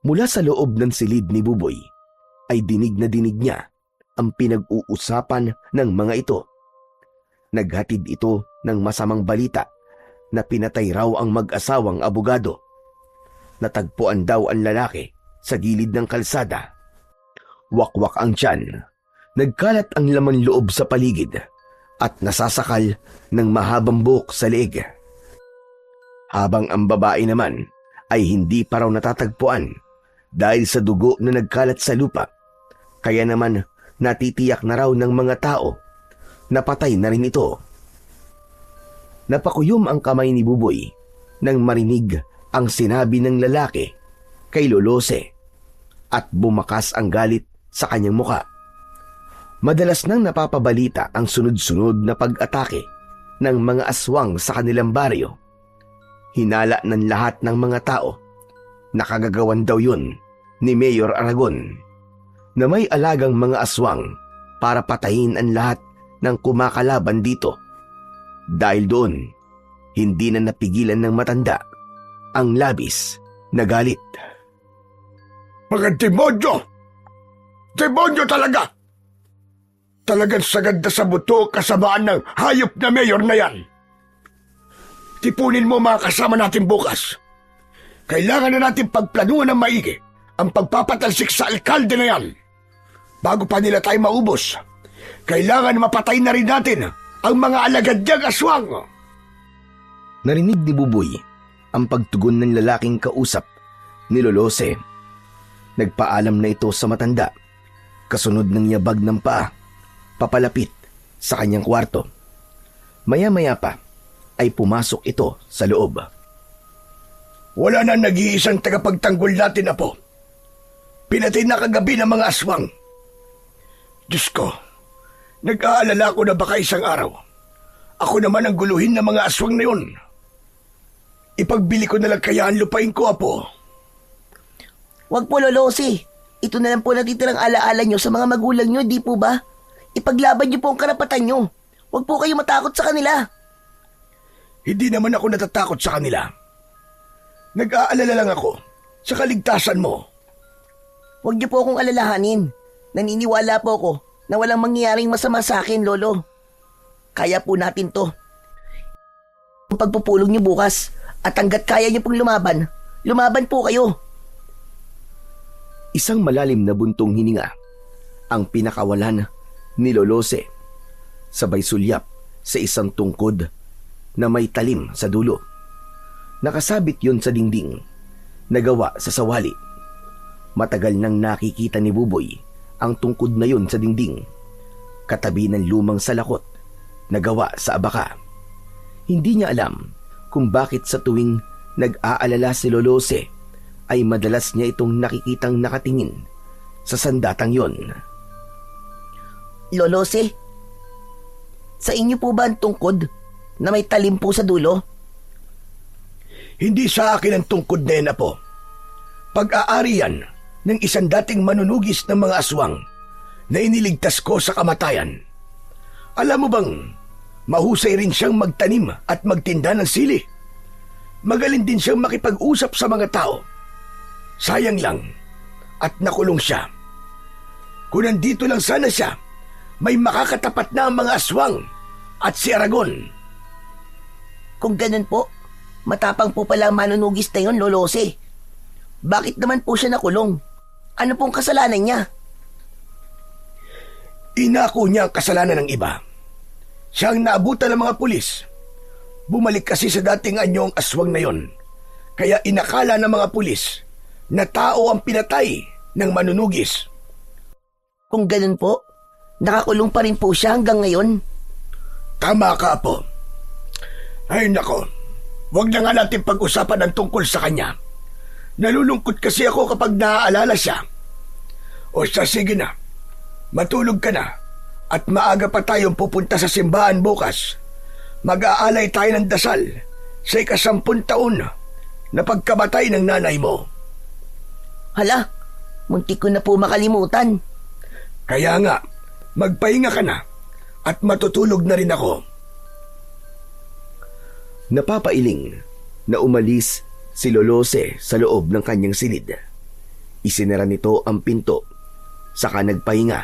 C: Mula sa loob ng silid ni Buboy ay dinig niya ang pinag-uusapan ng mga ito. Naghatid ito ng masamang balita na pinatay raw ang mag-asawang abogado. Natagpuan daw ang lalaki sa gilid ng kalsada. Wakwak ang tiyan, nagkalat ang laman loob sa paligid at nasasakal ng mahabang buhok sa leeg. Habang ang babae naman ay hindi pa raw natatagpuan dahil sa dugo na nagkalat sa lupa, kaya naman natitiyak na raw ng mga tao na patay na rin ito. Napakuyom ang kamay ni Buboy nang marinig ang sinabi ng lalaki kay Lolose at bumakas ang galit sa kanyang muka. Madalas nang napapabalita ang sunod-sunod na pag-atake ng mga aswang sa kanilang baryo. Hinala ng lahat ng mga tao na kagagawan daw yun ni Mayor Aragon na may alagang mga aswang para patayin ang lahat ng kumakalaban dito. Dahil doon, hindi na napigilan ng matanda ang labis na galit.
B: Mga demonyo! Demonyo talaga! Talagang sagad na sa buto kasamaan ng hayop na mayor na yan. Tipunin mo mga kasama natin bukas. Kailangan na natin pagplanuhan ng maigi ang pagpapatalsik sa alkalde na yan. Bago pa nila tayo maubos, kailangan mapatay na rin natin ang mga alagad niyang aswang.
C: Narinig ni Buboy ang pagtugon ng lalaking kausap ni Lolose. Nagpaalam na ito sa matanda, kasunod ng yabag ng paa, papalapit sa kanyang kwarto. Maya-maya pa ay pumasok ito sa loob.
B: Wala na nag-iisang tagapagtanggol natin, Apo. Pinatay na kagabi ng mga aswang. Diyos ko, nag-aalala ko na baka isang araw ako naman ang guluhin ng mga aswang na yun. Ipagbili ko na lang kaya ang lupain ko, Apo.
A: Wag po, Lolosi. Ito na lang po natitirang alaala nyo sa mga magulang nyo, di po ba? Ipaglaban nyo po ang karapatan nyo. Wag po kayo matakot sa kanila.
B: Hindi naman ako natatakot sa kanila. Nag-aalala lang ako sa kaligtasan mo.
A: Wag nyo po akong alalahanin. Naniniwala po ako na walang mangyayaring masama sa akin, Lolo. Kaya po natin to. Ang pagpupulong nyo bukas at hanggat kaya nyo pong lumaban, lumaban po kayo.
C: Isang malalim na buntong hininga ang pinakawalan ni Lolose, sabay sulyap sa isang tungkod na may talim sa dulo. Nakasabit yun sa dingding, nagawa sa sawali. Matagal nang nakikita ni Buboy ang tungkod na yun sa dingding, katabi ng lumang salakot na gawa sa abaka. Hindi niya alam kung bakit sa tuwing nag-aalala si Lolose ay madalas niya itong nakikitang nakatingin sa sandatang yon.
A: Lolose, sa inyo po ba ang tungkod na may talim po sa dulo?
B: Hindi sa akin ang tungkod na yan, Apo. Pag-aari yan ng isang dating manunugis ng mga aswang na iniligtas ko sa kamatayan. Alam mo bang, mahusay rin siyang magtanim at magtinda ng sili. Magaling din siyang makipag-usap sa mga tao. Sayang lang at nakulong siya. Kung nandito lang sana siya, may makakatapat na ang mga aswang at si Aragon.
A: Kung ganun po, matapang po pala ang manunugis na yun, Lolose. Bakit naman po siya nakulong? Ano pong kasalanan niya?
B: Inako niya ang kasalanan ng iba. Siya ang naabutan ng mga pulis. Bumalik kasi sa dating anyo ang aswang na yon. Kaya inakala ng mga pulis na tao ang pinatay ng manunugis.
A: Kung ganun po, nakakulong pa rin po siya hanggang ngayon.
B: Tama ka, Apo. Ay nako, wag na nga natin pag-usapan ang tungkol sa kanya. Nalulungkot kasi ako kapag naaalala siya. O siya, sige na. Matulog ka na. At maaga pa tayong pupunta sa simbahan bukas. Mag-aalay tayo ng dasal sa 10 taon na pagkamatay ng nanay mo.
A: Hala, muntik ko na po makalimutan.
B: Kaya nga, magpahinga ka na at matutulog na rin ako.
C: Napapailing na umalis si Lolose sa loob ng kanyang silid. Isinara nito ang pinto, saka nagpahinga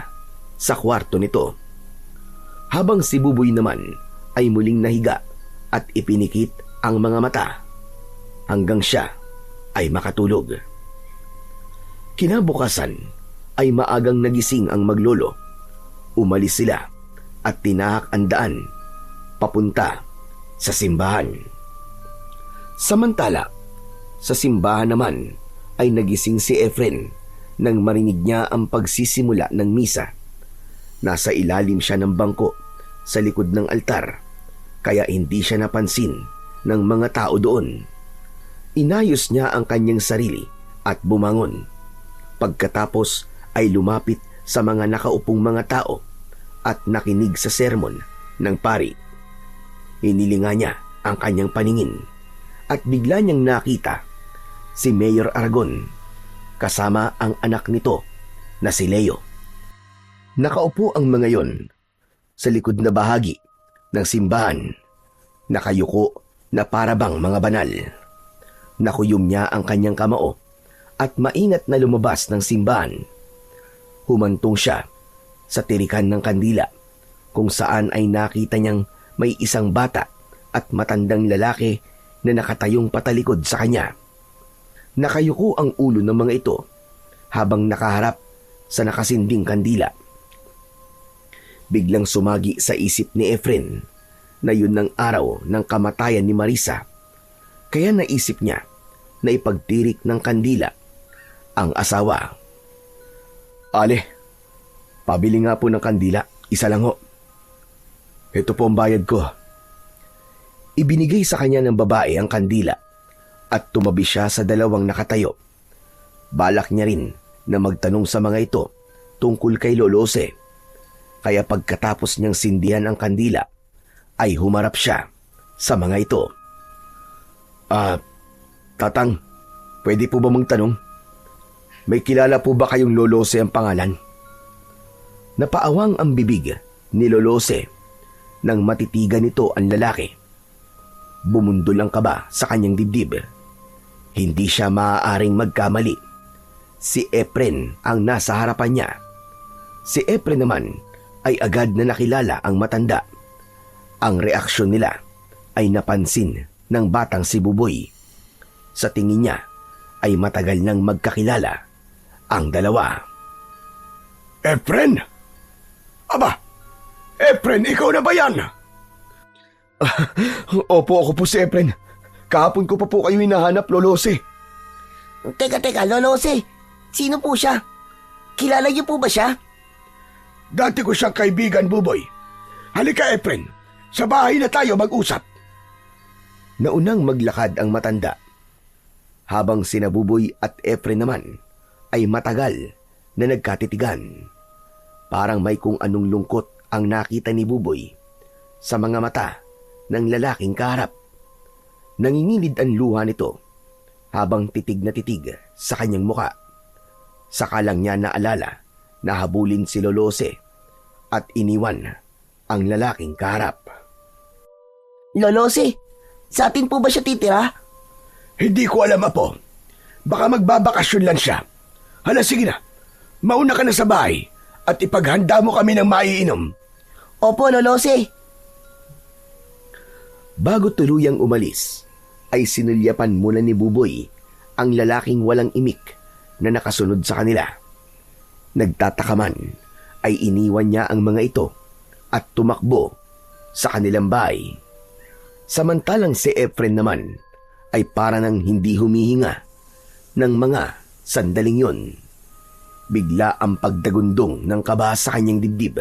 C: sa kwarto nito. Habang si Buboy naman ay muling nahiga at ipinikit ang mga mata hanggang siya ay makatulog. Kinabukasan ay maagang nagising ang maglolo. Umalis sila at tinahak ang daan papunta sa simbahan. Samantala, sa simbahan naman ay nagising si Efren nang marinig niya ang pagsisimula ng misa. Nasa ilalim siya ng bangko sa likod ng altar, kaya hindi siya napansin ng mga tao doon. Inayos niya ang kanyang sarili at bumangon. Pagkatapos ay lumapit sa mga nakaupong mga tao at nakinig sa sermon ng pari. Inilinga niya ang kanyang paningin at bigla niyang nakita si Mayor Aragon kasama ang anak nito na si Leo. Nakaupo ang mga yon sa likod na bahagi ng simbahan, nakayuko na parabang mga banal. Nakuyom niya ang kanyang kamao at maingat na lumabas ng simbahan. Humantong siya sa tirikan ng kandila kung saan ay nakita niyang may isang bata at matandang lalaki na nakatayong patalikod sa kanya. Nakayuko ang ulo ng mga ito habang nakaharap sa nakasinding kandila. Biglang sumagi sa isip ni Efren na yun ng araw ng kamatayan ni Marisa, kaya naisip niya na ipagtirik ng kandila ang asawa. Ale, pabili nga po ng kandila, isa lang ho. Ito po ang bayad ko. Ibinigay sa kanya ng babae ang kandila at tumabi siya sa dalawang nakatayo. Balak niya rin na magtanong sa mga ito tungkol kay Lolose, kaya pagkatapos niyang sindihan ang kandila, ay humarap siya sa mga ito. Tatang, pwede po ba magtanong? May kilala po ba kayong Lolose ang pangalan? Napaawang ang bibig ni Lolose nang matitigan nito ang lalaki. Bumundol ang kaba sa kanyang dibdib. Hindi siya maaaring magkamali. Si Efren ang nasa harapan niya. Si Efren naman ay agad na nakilala ang matanda. Ang reaksyon nila ay napansin ng batang si Buboy. Sa tingin niya ay matagal nang magkakilala ang dalawa.
B: Efren? Aba, Efren, ikaw na ba yan?
C: Opo, ako po si Efren. Kahapon ko pa po kayo hinahanap, Lolose.
A: Teka, Lolose. Sino po siya? Kilala niyo po ba siya?
B: Dati ko siyang kaibigan, Buboy. Halika, Efren. Sa bahay na tayo mag-usap.
C: Naunang maglakad ang matanda, habang sina Buboy at Efren naman ay matagal na nagkatitigan. Parang may kung anong lungkot ang nakita ni Buboy sa mga mata ng lalaking kaharap. Nangingilid ang luha nito habang titig na titig sa kanyang muka. Saka lang niya naalala na habulin si Lolose at iniwan ang lalaking kaharap.
A: Lolose, sa atin po ba siya titira?
B: Hindi ko alam, Apo. Baka magbabakasyon lang siya. Hala, sige na. Mauna ka na sa bahay at ipaghanda mo kami ng maiinom.
A: Opo, Lolose.
C: Bago tuluyang umalis, ay sinulyapan muna ni Buboy ang lalaking walang imik na nakasunod sa kanila. Nagtataka man, ay iniwan niya ang mga ito at tumakbo sa kanilang bahay. Samantalang si Efren naman ay para nang hindi humihinga ng mga sandaling yon. Bigla ang pagdagundong ng kaba sa kanyang dibdib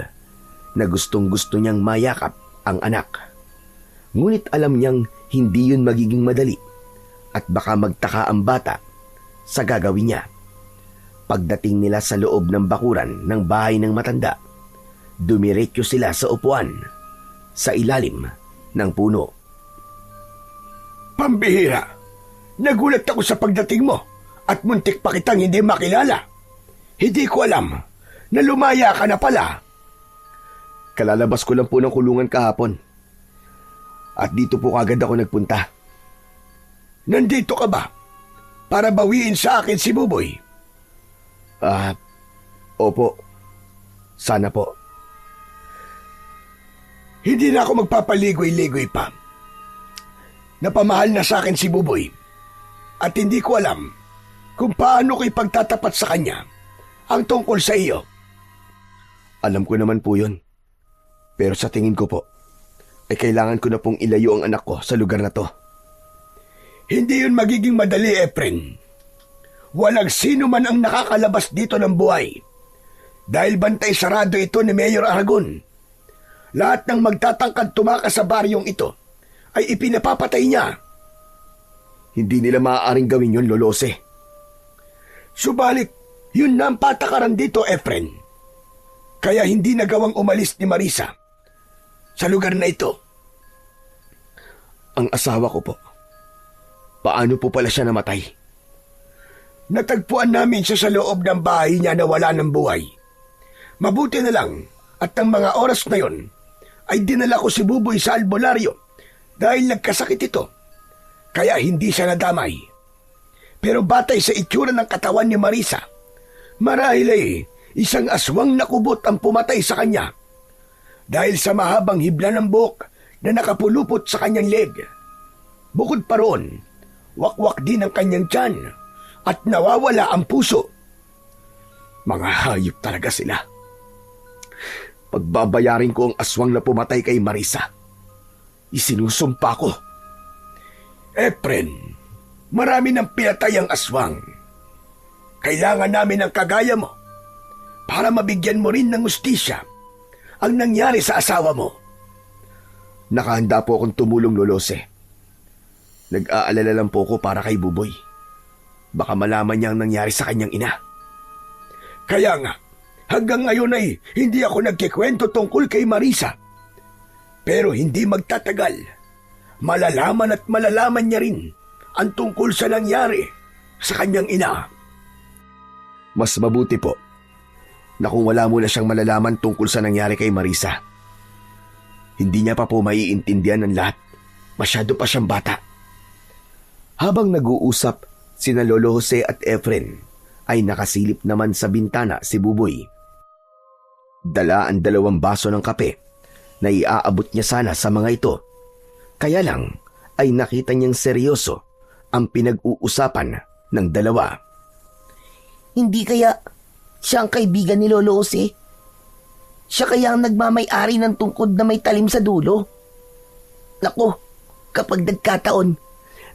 C: na gustong-gusto niyang mayakap ang anak. Ngunit alam niyang hindi yun magiging madali at baka magtaka ang bata sa gagawin niya. Pagdating nila sa loob ng bakuran ng bahay ng matanda, dumiretso sila sa upuan sa ilalim ng puno.
B: Pambihira! Nagulat ako sa pagdating mo at muntik pa kitang hindi makilala. Hindi ko alam na lumaya ka na pala.
C: Kalalabas ko lang po ng kulungan kahapon. At dito po kagad ako nagpunta.
B: Nandito ka ba? Para bawiin sa akin si Buboy?
C: Opo. Sana po.
B: Hindi na ako magpapaligoy-ligoy pa. Napamahal na sa akin si Buboy. At hindi ko alam kung paano ko ipagtatapat sa kanya ang tungkol sa iyo.
C: Alam ko naman po yun. Pero sa tingin ko po, ay kailangan ko na pong ilayo ang anak ko sa lugar na to.
B: Hindi yun magiging madali, Efren. Walang sino man ang nakakalabas dito ng buhay. Dahil bantay sarado ito ni Mayor Aragon. Lahat ng magtatangkad tumakas sa baryong ito ay ipinapapatay niya.
C: Hindi nila maaaring gawin yun, Lolose.
B: Subalit, yun na ang patakaran dito, Efren. Kaya hindi nagawang umalis ni Marisa sa lugar na ito.
C: Ang asawa ko po. Paano po pala siya namatay?
B: Natagpuan namin siya sa loob ng bahay niya na wala ng buhay. Mabuti na lang at ang mga oras na yon ay dinala ko si Buboy sa albularyo dahil nagkasakit ito. Kaya hindi siya nadamay. Pero batay sa itsura ng katawan ni Marisa, marahil ay isang aswang nakubot ang pumatay sa kanya dahil sa mahabang hibla ng buhok na nakapulupot sa kanyang leg. Bukod pa roon, wakwak din ang kanyang tiyan at nawawala ang puso. Mga hayop talaga sila.
C: Pagbabayarin ko ang aswang na pumatay kay Marisa. Isinusumpa ko.
B: Efren, marami ng pinatay ang aswang. Kailangan namin ng kagaya mo para mabigyan mo rin ng hustisya ang nangyari sa asawa mo.
C: Nakahanda po akong tumulong, Lolose. Nag-aalala lang po ko para kay Buboy. Baka malaman niya ang nangyari sa kanyang ina.
B: Kaya nga, hanggang ngayon ay hindi ako nagkikwento tungkol kay Marisa. Pero hindi magtatagal, malalaman at malalaman niya rin ang tungkol sa nangyari sa kanyang ina.
C: Mas mabuti po na kung wala muna siyang malalaman tungkol sa nangyari kay Marisa. Hindi niya pa po maiintindihan ng lahat. Masyado pa siyang bata. Habang nag-uusap, sina Lolo Jose at Efren ay nakasilip naman sa bintana si Buboy. Dala ang 2 baso ng kape na iaabot niya sana sa mga ito. Kaya lang ay nakita niyang seryoso ang pinag-uusapan ng dalawa.
A: Hindi kaya siya ang kaibigan ni Lolo Jose? Siya kaya ang nagmamay-ari ng tungkod na may talim sa dulo? Naku, kapag nagkataon,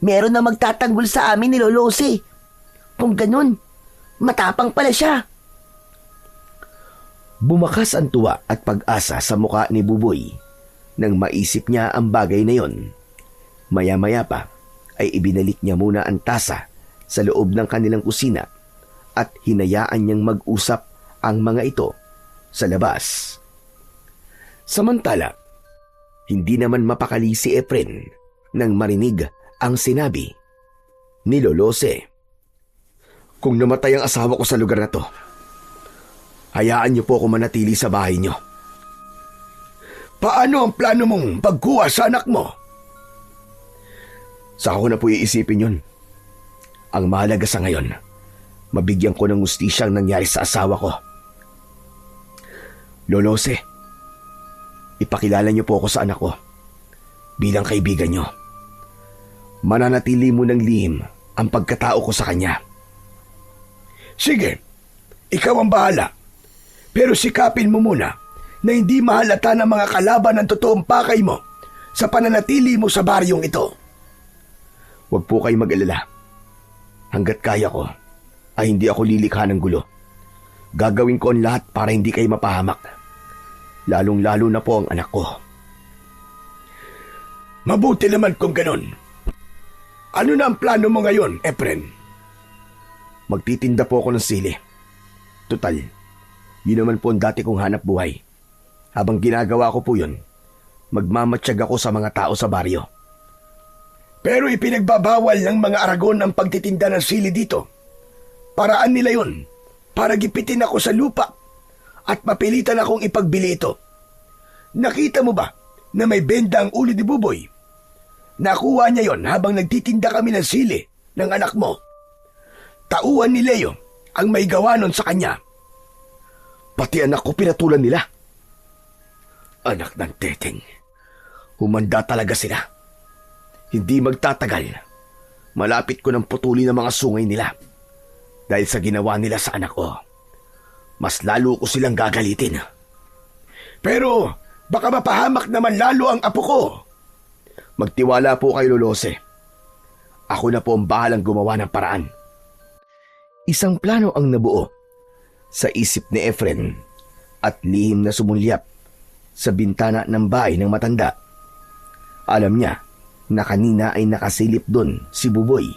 A: meron na magtatanggol sa amin ni Lolo Jose. Kung ganun, matapang pala siya.
C: Bumakas ang tuwa at pag-asa sa mukha ni Buboy nang maisip niya ang bagay na yon. Maya-maya pa ay ibinalik niya muna ang tasa sa loob ng kanilang kusina at hinayaan niyang mag-usap ang mga ito sa labas. Samantala, hindi naman mapakali si Efren nang marinig ang sinabi ni Lolose. Kung namatay ang asawa ko sa lugar na to, hayaan niyo po ako manatili sa bahay niyo.
B: Paano ang plano mong pagkuha sa anak mo?
C: Saka ko na po iisipin yun. Ang mahalaga sa ngayon, mabigyan ko ng hustisya ang nangyari sa asawa ko. Lolose, ipakilala niyo po ako sa anak ko bilang kaibigan niyo. Mananatili mo ng lihim ang pagkatao ko sa kanya.
B: Sige, ikaw ang bahala. Pero sikapin mo muna na hindi mahalata ng mga kalaban ng totoong pakay mo sa pananatili mo sa baryong ito.
C: Huwag po kayo mag-alala. Hanggat kaya ko, ay hindi ako lilikha ng gulo. Gagawin ko ang lahat para hindi kayo mapahamak. Lalong-lalo na po ang anak ko.
B: Mabuti naman kung ganon. Ano na ang plano mo ngayon, Efren?
C: Magtitinda po ako ng sili. Tutal, yun naman po ang dati kong hanap buhay. Habang ginagawa ko po yun, magmamatsyag ako sa mga tao sa baryo.
B: Pero ipinagbabawal ng mga Aragon ang pagtitinda ng sili dito. Paraan nila yun para gipitin ako sa lupa at mapilitan akong ipagbili ito. Nakita mo ba na may benda ang ulo ni Buboy? Nakuha niya yon habang nagtitinda kami ng sili ng anak mo. Tauhan ni Leo ang may gawa nun sa kanya.
C: Pati anak ko pinatulan nila.
B: Anak ng teteng.
C: Humanda talaga sila. Hindi magtatagal. Malapit ko ng putulin ang mga sungay nila. Dahil sa ginawa nila sa anak ko. Mas lalo ko silang gagalitin.
B: Pero baka mapahamak naman lalo ang apo ko.
C: Magtiwala po kay Lolose. Ako na po ang bahalang gumawa ng paraan. Isang plano ang nabuo sa isip ni Efren at lihim na sumulyap sa bintana ng bahay ng matanda. Alam niya na kanina ay nakasilip doon si Buboy.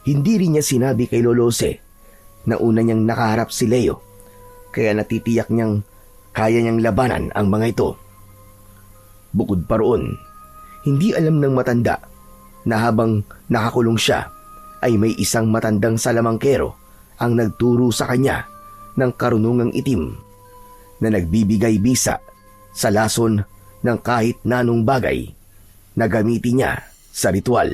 C: Hindi rin niya sinabi kay Lolose na una niyang nakaharap si Leo, kaya natitiyak niyang kaya niyang labanan ang mga ito. Bukod pa roon, hindi alam ng matanda na habang nakakulong siya ay may isang matandang salamangkero ang nagturo sa kanya ng karunungang itim na nagbibigay bisa sa lason ng kahit nanong bagay na gamitin niya sa ritual.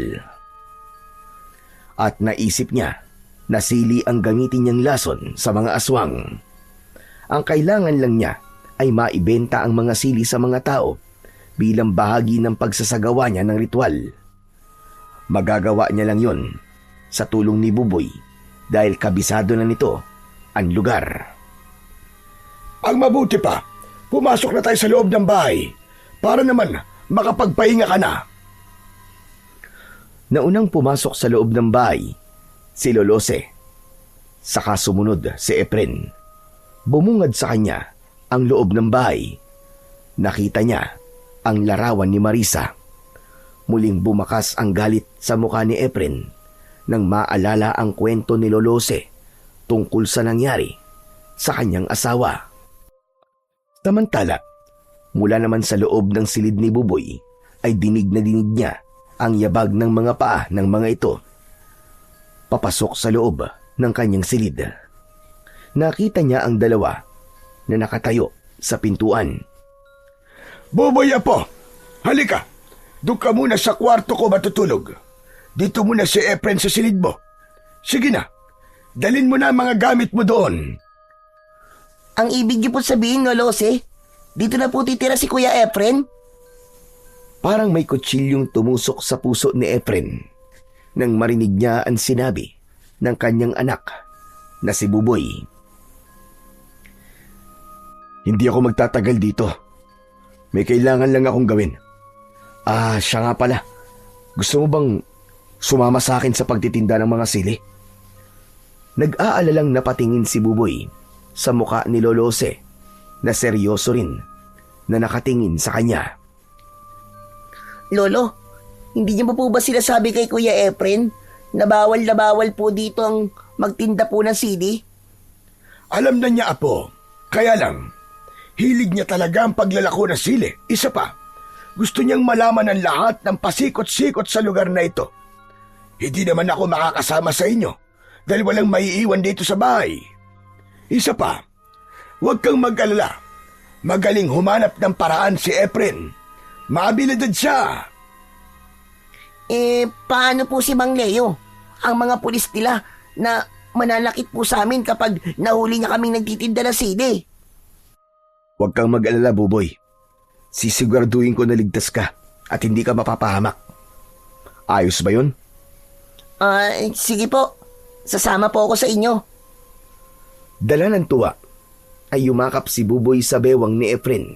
C: At naisip niya na sili ang gamitin niyang lason sa mga aswang. Ang kailangan lang niya ay maibenta ang mga sili sa mga tao bilang bahagi ng pagsasagawa niya ng ritual. Magagawa niya lang yon sa tulong ni Buboy dahil kabisado na nito ang lugar.
B: Ang mabuti pa, pumasok na tayo sa loob ng bahay para naman makapagpahinga ka na.
C: Naunang pumasok sa loob ng bahay, si Lolose. Saka sumunod si Efren. Bumungad sa kanya ang loob ng bahay. Nakita niya ang larawan ni Marisa. Muling bumakas ang galit sa mukha ni Efren nang maalala ang kwento ni Lolose tungkol sa nangyari sa kanyang asawa. Samantala, mula naman sa loob ng silid ni Buboy ay dinig na dinig niya ang yabag ng mga paa ng mga ito. Papasok sa loob ng kanyang silid. Nakita niya ang dalawa na nakatayo sa pintuan.
B: Buboy Apo, halika. Doon ka muna sa kwarto ko matutulog. Dito muna si Efren sa silid mo. Sige na, dalin mo na ang mga gamit mo doon.
A: Ang ibig niyo po sabihin, Lolose, dito na po titira si Kuya Efren?
C: Parang may kutsilyong tumusok sa puso ni Efren nang marinig niya ang sinabi ng kanyang anak na si Buboy. Hindi ako magtatagal dito. May kailangan lang akong gawin. Siya nga pala. Gusto mo bang sumama sa akin sa pagtitinda ng mga sili? Nag-aalalang napatingin si Buboy sa muka ni Lolose na seryoso rin na nakatingin sa kanya.
A: Lolo, hindi niyo po ba sinasabi kay Kuya Efren na bawal po dito ang magtinda po ng sili?
B: Alam na niya, Apo. Kaya lang, hilig niya talaga ang paglalako ng sili. Isa pa, gusto niyang malaman ang lahat ng pasikot-sikot sa lugar na ito. Hindi naman ako makakasama sa inyo dahil walang maiiwan dito sa bahay. Isa pa, huwag kang mag-alala. Magaling humanap ng paraan si Efren. Maabilidad siya.
A: Paano po si Mang Leo? Ang mga pulis nila na mananakit po sa amin kapag nahuli niya kaming nagtitinda ng sili.
C: Huwag kang mag-alala, Buboy. Sisiguraduhin ko na ligtas ka at hindi ka mapapahamak. Ayos ba yun?
A: Sige po. Sasama po ako sa inyo.
C: Dala ng tuwa ay yumakap si Buboy sa bewang ni Efren.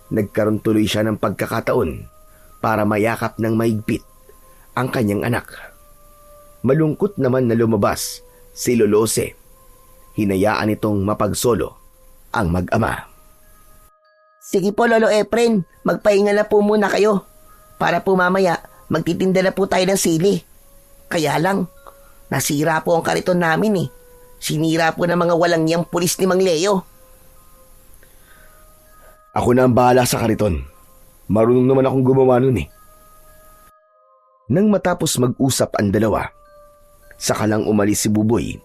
C: Nagkaroon tuloy siya ng pagkakataon para mayakap ng mahigpit ang kanyang anak. Malungkot naman na lumabas si Lolose. Hinayaan itong mapagsolo ang mag-ama.
A: Sige po, Lolo Efren. Magpahinga na po muna kayo. Para po mamaya, magtitinda na po tayo ng sili. Kaya lang, nasira po ang kariton namin eh. Sinira po ng mga walang niyang pulis ni Mang Leo.
C: Ako na ang bahala sa kariton. Marunong naman akong gumawa nun eh. Nang matapos mag-usap ang dalawa, saka lang umalis si Buboy.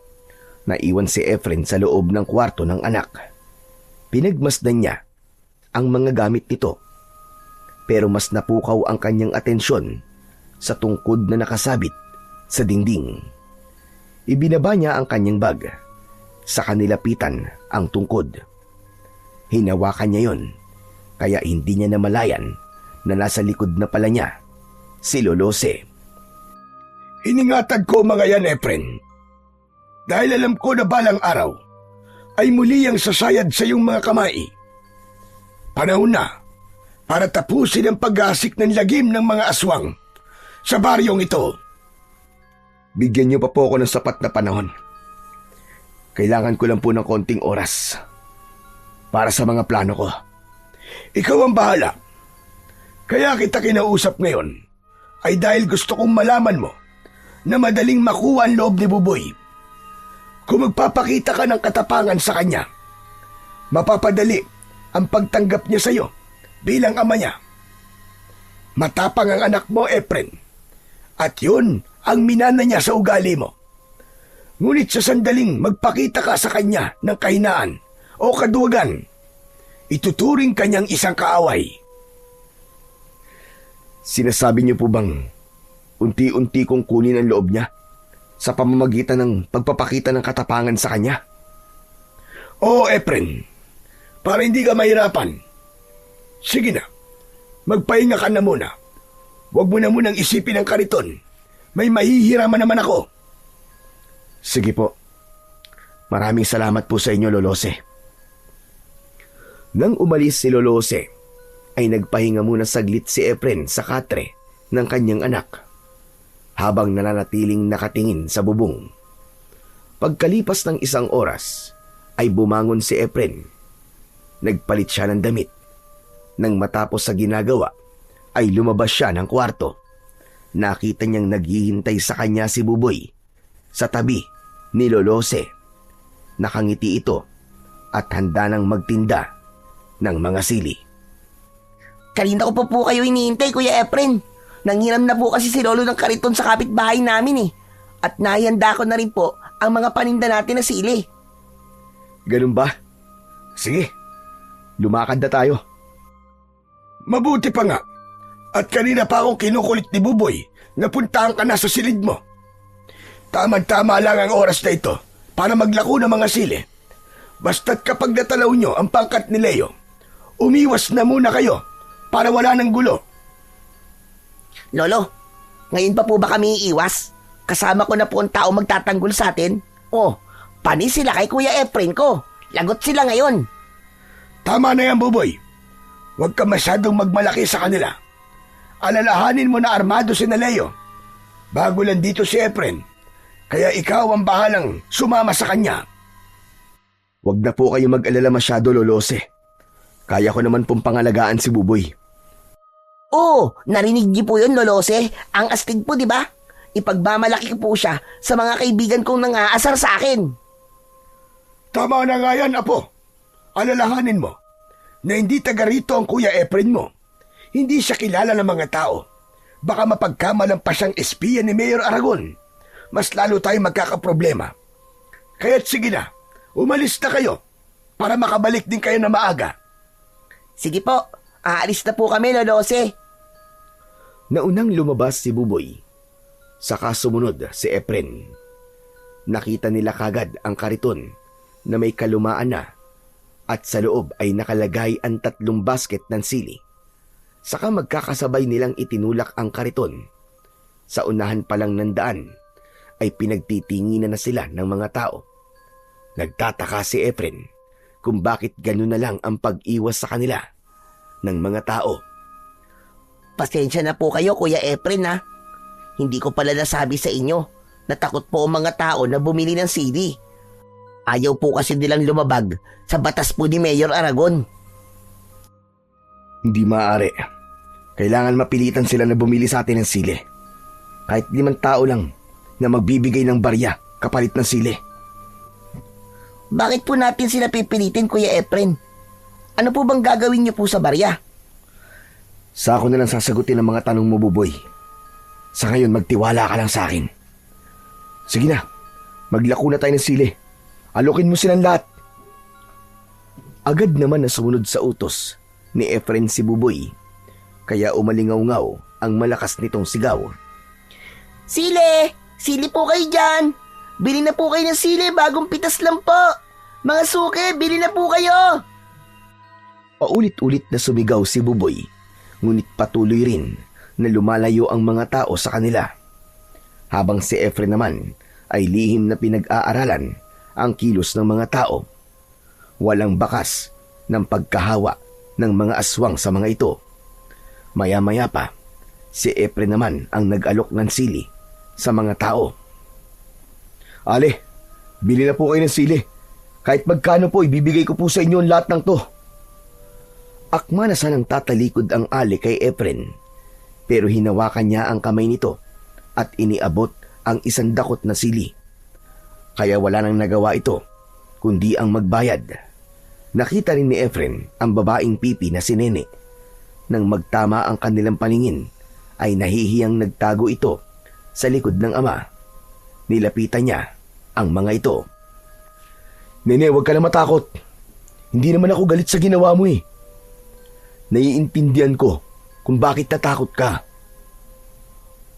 C: Naiwan si Efren sa loob ng kwarto ng anak. Pinagmasdan niya ang mga gamit nito. Pero mas napukaw ang kanyang atensyon sa tungkod na nakasabit sa dingding. Ibinaba niya ang kanyang bag. Sa kanilapitan ang tungkod. Hinawakan niya yon, kaya hindi niya namalayan na nasa likod na pala niya si Lolose.
B: Iningatag ko mga yan, Efren. Dahil alam ko na balang araw ay muli ang sasayad sa iyong mga kamay. Panahon na para tapusin ang pag-asik ng lagim ng mga aswang sa baryong ito.
C: Bigyan niyo pa po ako ng sapat na panahon. Kailangan ko lang po ng konting oras para sa mga plano ko.
B: Ikaw ang bahala. Kaya kita kinausap ngayon ay dahil gusto kong malaman mo na madaling makuha ang loob ni Buboy. Kung magpapakita ka ng katapangan sa kanya, mapapadali ang pagtanggap niya sa iyo bilang ama niya. Matapang ang anak mo, Efren, at yun ang minana niya sa ugali mo. Ngunit sa sandaling magpakita ka sa kanya ng kahinaan o kaduwagan, ituturing kanyang isang kaaway.
C: Sinasabi niyo po bang unti-unti kong kunin ang loob niya sa pamamagitan ng pagpapakita ng katapangan sa kanya?
B: Oo, Efren, para hindi ka mahirapan. Sige na, magpahinga ka na muna. Huwag mo na munang isipin ang kariton. May mahihiraman naman ako.
C: Sige po. Maraming salamat po sa inyo, Lolose. Nang umalis si Lolose, ay nagpahinga muna saglit si Efren sa katre ng kanyang anak, habang nananatiling nakatingin sa bubong. Pagkalipas ng isang oras, ay bumangon si Efren. Nagpalit siya ng damit. Nang matapos sa ginagawa, ay lumabas siya ng kwarto. Nakita niyang naghihintay sa kanya si Buboy sa tabi ni Lolose. Nakangiti ito at handa nang magtinda ng mga sili.
A: Kanina ko pa po kayo iniintay, Kuya Efren. Nanghiram na po kasi si Lolo ng kariton sa kapitbahay namin eh. At nahihanda ko na rin po ang mga paninda natin na sili.
C: Ganun ba? Sige, lumakad na tayo.
B: Mabuti pa nga. At kanina pa akong kinukulit ni Buboy na puntahan ka na sa silid mo. Tama-tama lang ang oras na ito para maglako ng mga sili. Basta't kapag natalaw nyo ang pangkat ni Leo, umiwas na muna kayo para wala ng gulo.
A: Lolo, ngayon pa po ba kami iiwas? Kasama ko na po ang tao magtatanggol sa atin. Oh, panis sila kay Kuya Efren ko. Lagot sila ngayon.
B: Tama na yan, Buboy. Huwag ka masyadong magmalaki sa kanila. Alalahanin mo na armado si Leo. Bago lang dito si Efren, kaya ikaw ang bahalang sumama sa kanya.
C: Huwag na po kayo mag-alala masyado, Lolose. Kaya ko naman pong pangalagaan si Buboy.
A: Oo, narinig niyo po yun, Lolose. Ang astig po, di ba? Ipagmamalaki ko po siya sa mga kaibigan kong nang-aasar sa akin.
B: Tama na nga yan, Apo. Alalahanin mo na hindi taga rito ang Kuya Efren mo. Hindi siya kilala ng mga tao. Baka mapagkamalan pa siyang espiya ni Mayor Aragon. Mas lalo tayong magkakaproblema. Kaya't sige na, umalis na kayo para makabalik din kayo na maaga.
A: Sige po, aalis na po kami, Lolose.
C: Naunang lumabas si Buboy. Saka sumunod si Efren. Nakita nila kagad ang kariton na may kalumaan na at sa loob ay nakalagay ang 3 basket ng sili. Saka magkakasabay nilang itinulak ang kariton. Sa unahan pa lang ng daan ay pinagtitinginan na sila ng mga tao. Nagtataka si Efren kung bakit gano'n na lang ang pag-iwas sa kanila ng mga tao.
A: Pasensya na po kayo, Kuya Efren, ha. Hindi ko pala nasabi sa inyo na takot po ang mga tao na bumili ng sili. Ayaw po kasi nilang lumabag sa batas po ni Mayor Aragon.
C: Hindi maaari. Kailangan mapilitan sila na bumili sa atin ng sili. Kahit 5 tao lang na magbibigay ng barya kapalit ng sili.
A: Bakit po natin sila pipilitin, Kuya Efren? Ano po bang gagawin niyo po sa barya?
C: Sa ako na lang sasagutin ang mga tanong mo, Buboy. Sa ngayon, magtiwala ka lang sa akin. Sige na, maglako na tayo ng sili. Alokin mo silang lahat. Agad naman na sumunod sa utos ni Efren si Buboy. Kaya umalingaw-ngaw ang malakas nitong sigaw.
A: Sili! Sili po kayo dyan! Bili na po kayo ng sili, bagong pitas lang po! Mga suke, bili na po kayo!
C: Paulit-ulit na sumigaw si Buboy, ngunit patuloy rin na lumalayo ang mga tao sa kanila. Habang si Efren naman ay lihim na pinag-aaralan ang kilos ng mga tao. Walang bakas ng pagkahawa ng mga aswang sa mga ito. Maya-maya pa, si Efren naman ang nag-alok ng sili sa mga tao. Ale, bili na po kayo ng sili. Kahit magkano po, ibibigay ko po sa inyo ang lahat ng to. Akma na sanang tatalikod ang ale kay Efren, pero hinawakan niya ang kamay nito at iniabot ang 1 dakot na sili. Kaya wala nang nagawa ito, kundi ang magbayad. Nakita rin ni Efren ang babaeng pipi na si Nene. Nang magtama ang kanilang paningin, ay nahihiyang nagtago ito sa likod ng ama. Nilapitan niya ang mga ito. Nene, huwag ka na matakot. Hindi naman ako galit sa ginawa mo eh. Naiintindihan ko kung bakit natakot ka.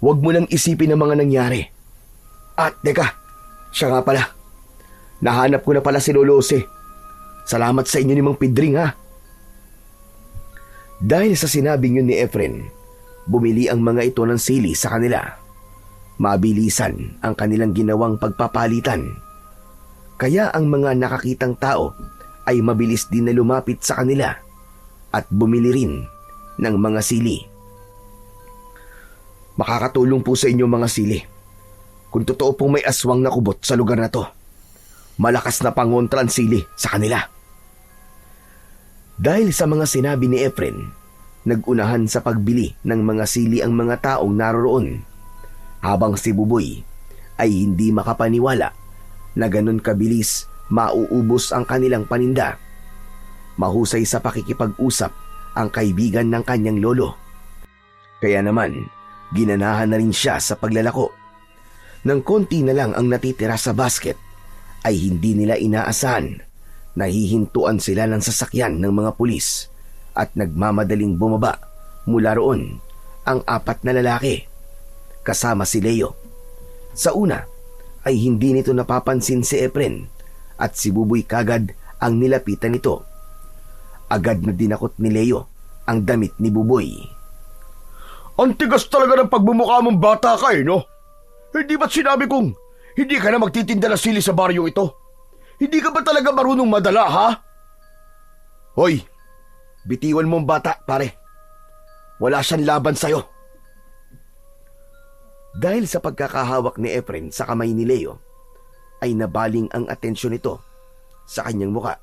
C: Huwag mo lang isipin ang mga nangyari. At teka, siya nga pala. Nahanap ko na pala si Lolo Jose. Salamat sa inyo ni Mang Pidring ha. Dahil sa sinabing yun ni Efren, bumili ang mga ito ng sili sa kanila. Mabilisan ang kanilang ginawang pagpapalitan. Kaya ang mga nakakitang tao ay mabilis din na lumapit sa kanila at bumili rin ng mga sili. Makakatulong po sa inyo mga sili. Kung totoo pong may aswang na kubot sa lugar na to, malakas na pangontra ang sili sa kanila. Dahil sa mga sinabi ni Efren, nagunahan sa pagbili ng mga sili ang mga taong naroroon, habang si Buboy ay hindi makapaniwala na ganun kabilis mauubos ang kanilang paninda. Mahusay sa pakikipag-usap ang kaibigan ng kanyang lolo. Kaya naman, ginanahan na rin siya sa paglalako. Nang konti na lang ang natitira sa basket, ay hindi nila inaasahan. Nahihintuan sila ng sasakyan ng mga pulis at nagmamadaling bumaba mula roon ang 4 na lalaki, kasama si Leo. Sa una ay hindi nito napapansin si Efren at si Buboy kagad ang nilapitan nito. Agad na dinakot ni Leo ang damit ni Buboy.
B: Ang tigas talaga ng pagmumukha mong bata ka eh, no? Hindi ba't sinabi kong hindi ka na magtitinda ng sili sa baryong ito? Hindi ka ba talaga marunong madala, ha?
C: Hoy, bitiwan mo ang bata, pare. Wala siyang laban sa'yo. Dahil sa pagkakahawak ni Efren sa kamay ni Leo, ay nabaling ang atensyon nito sa kanyang muka.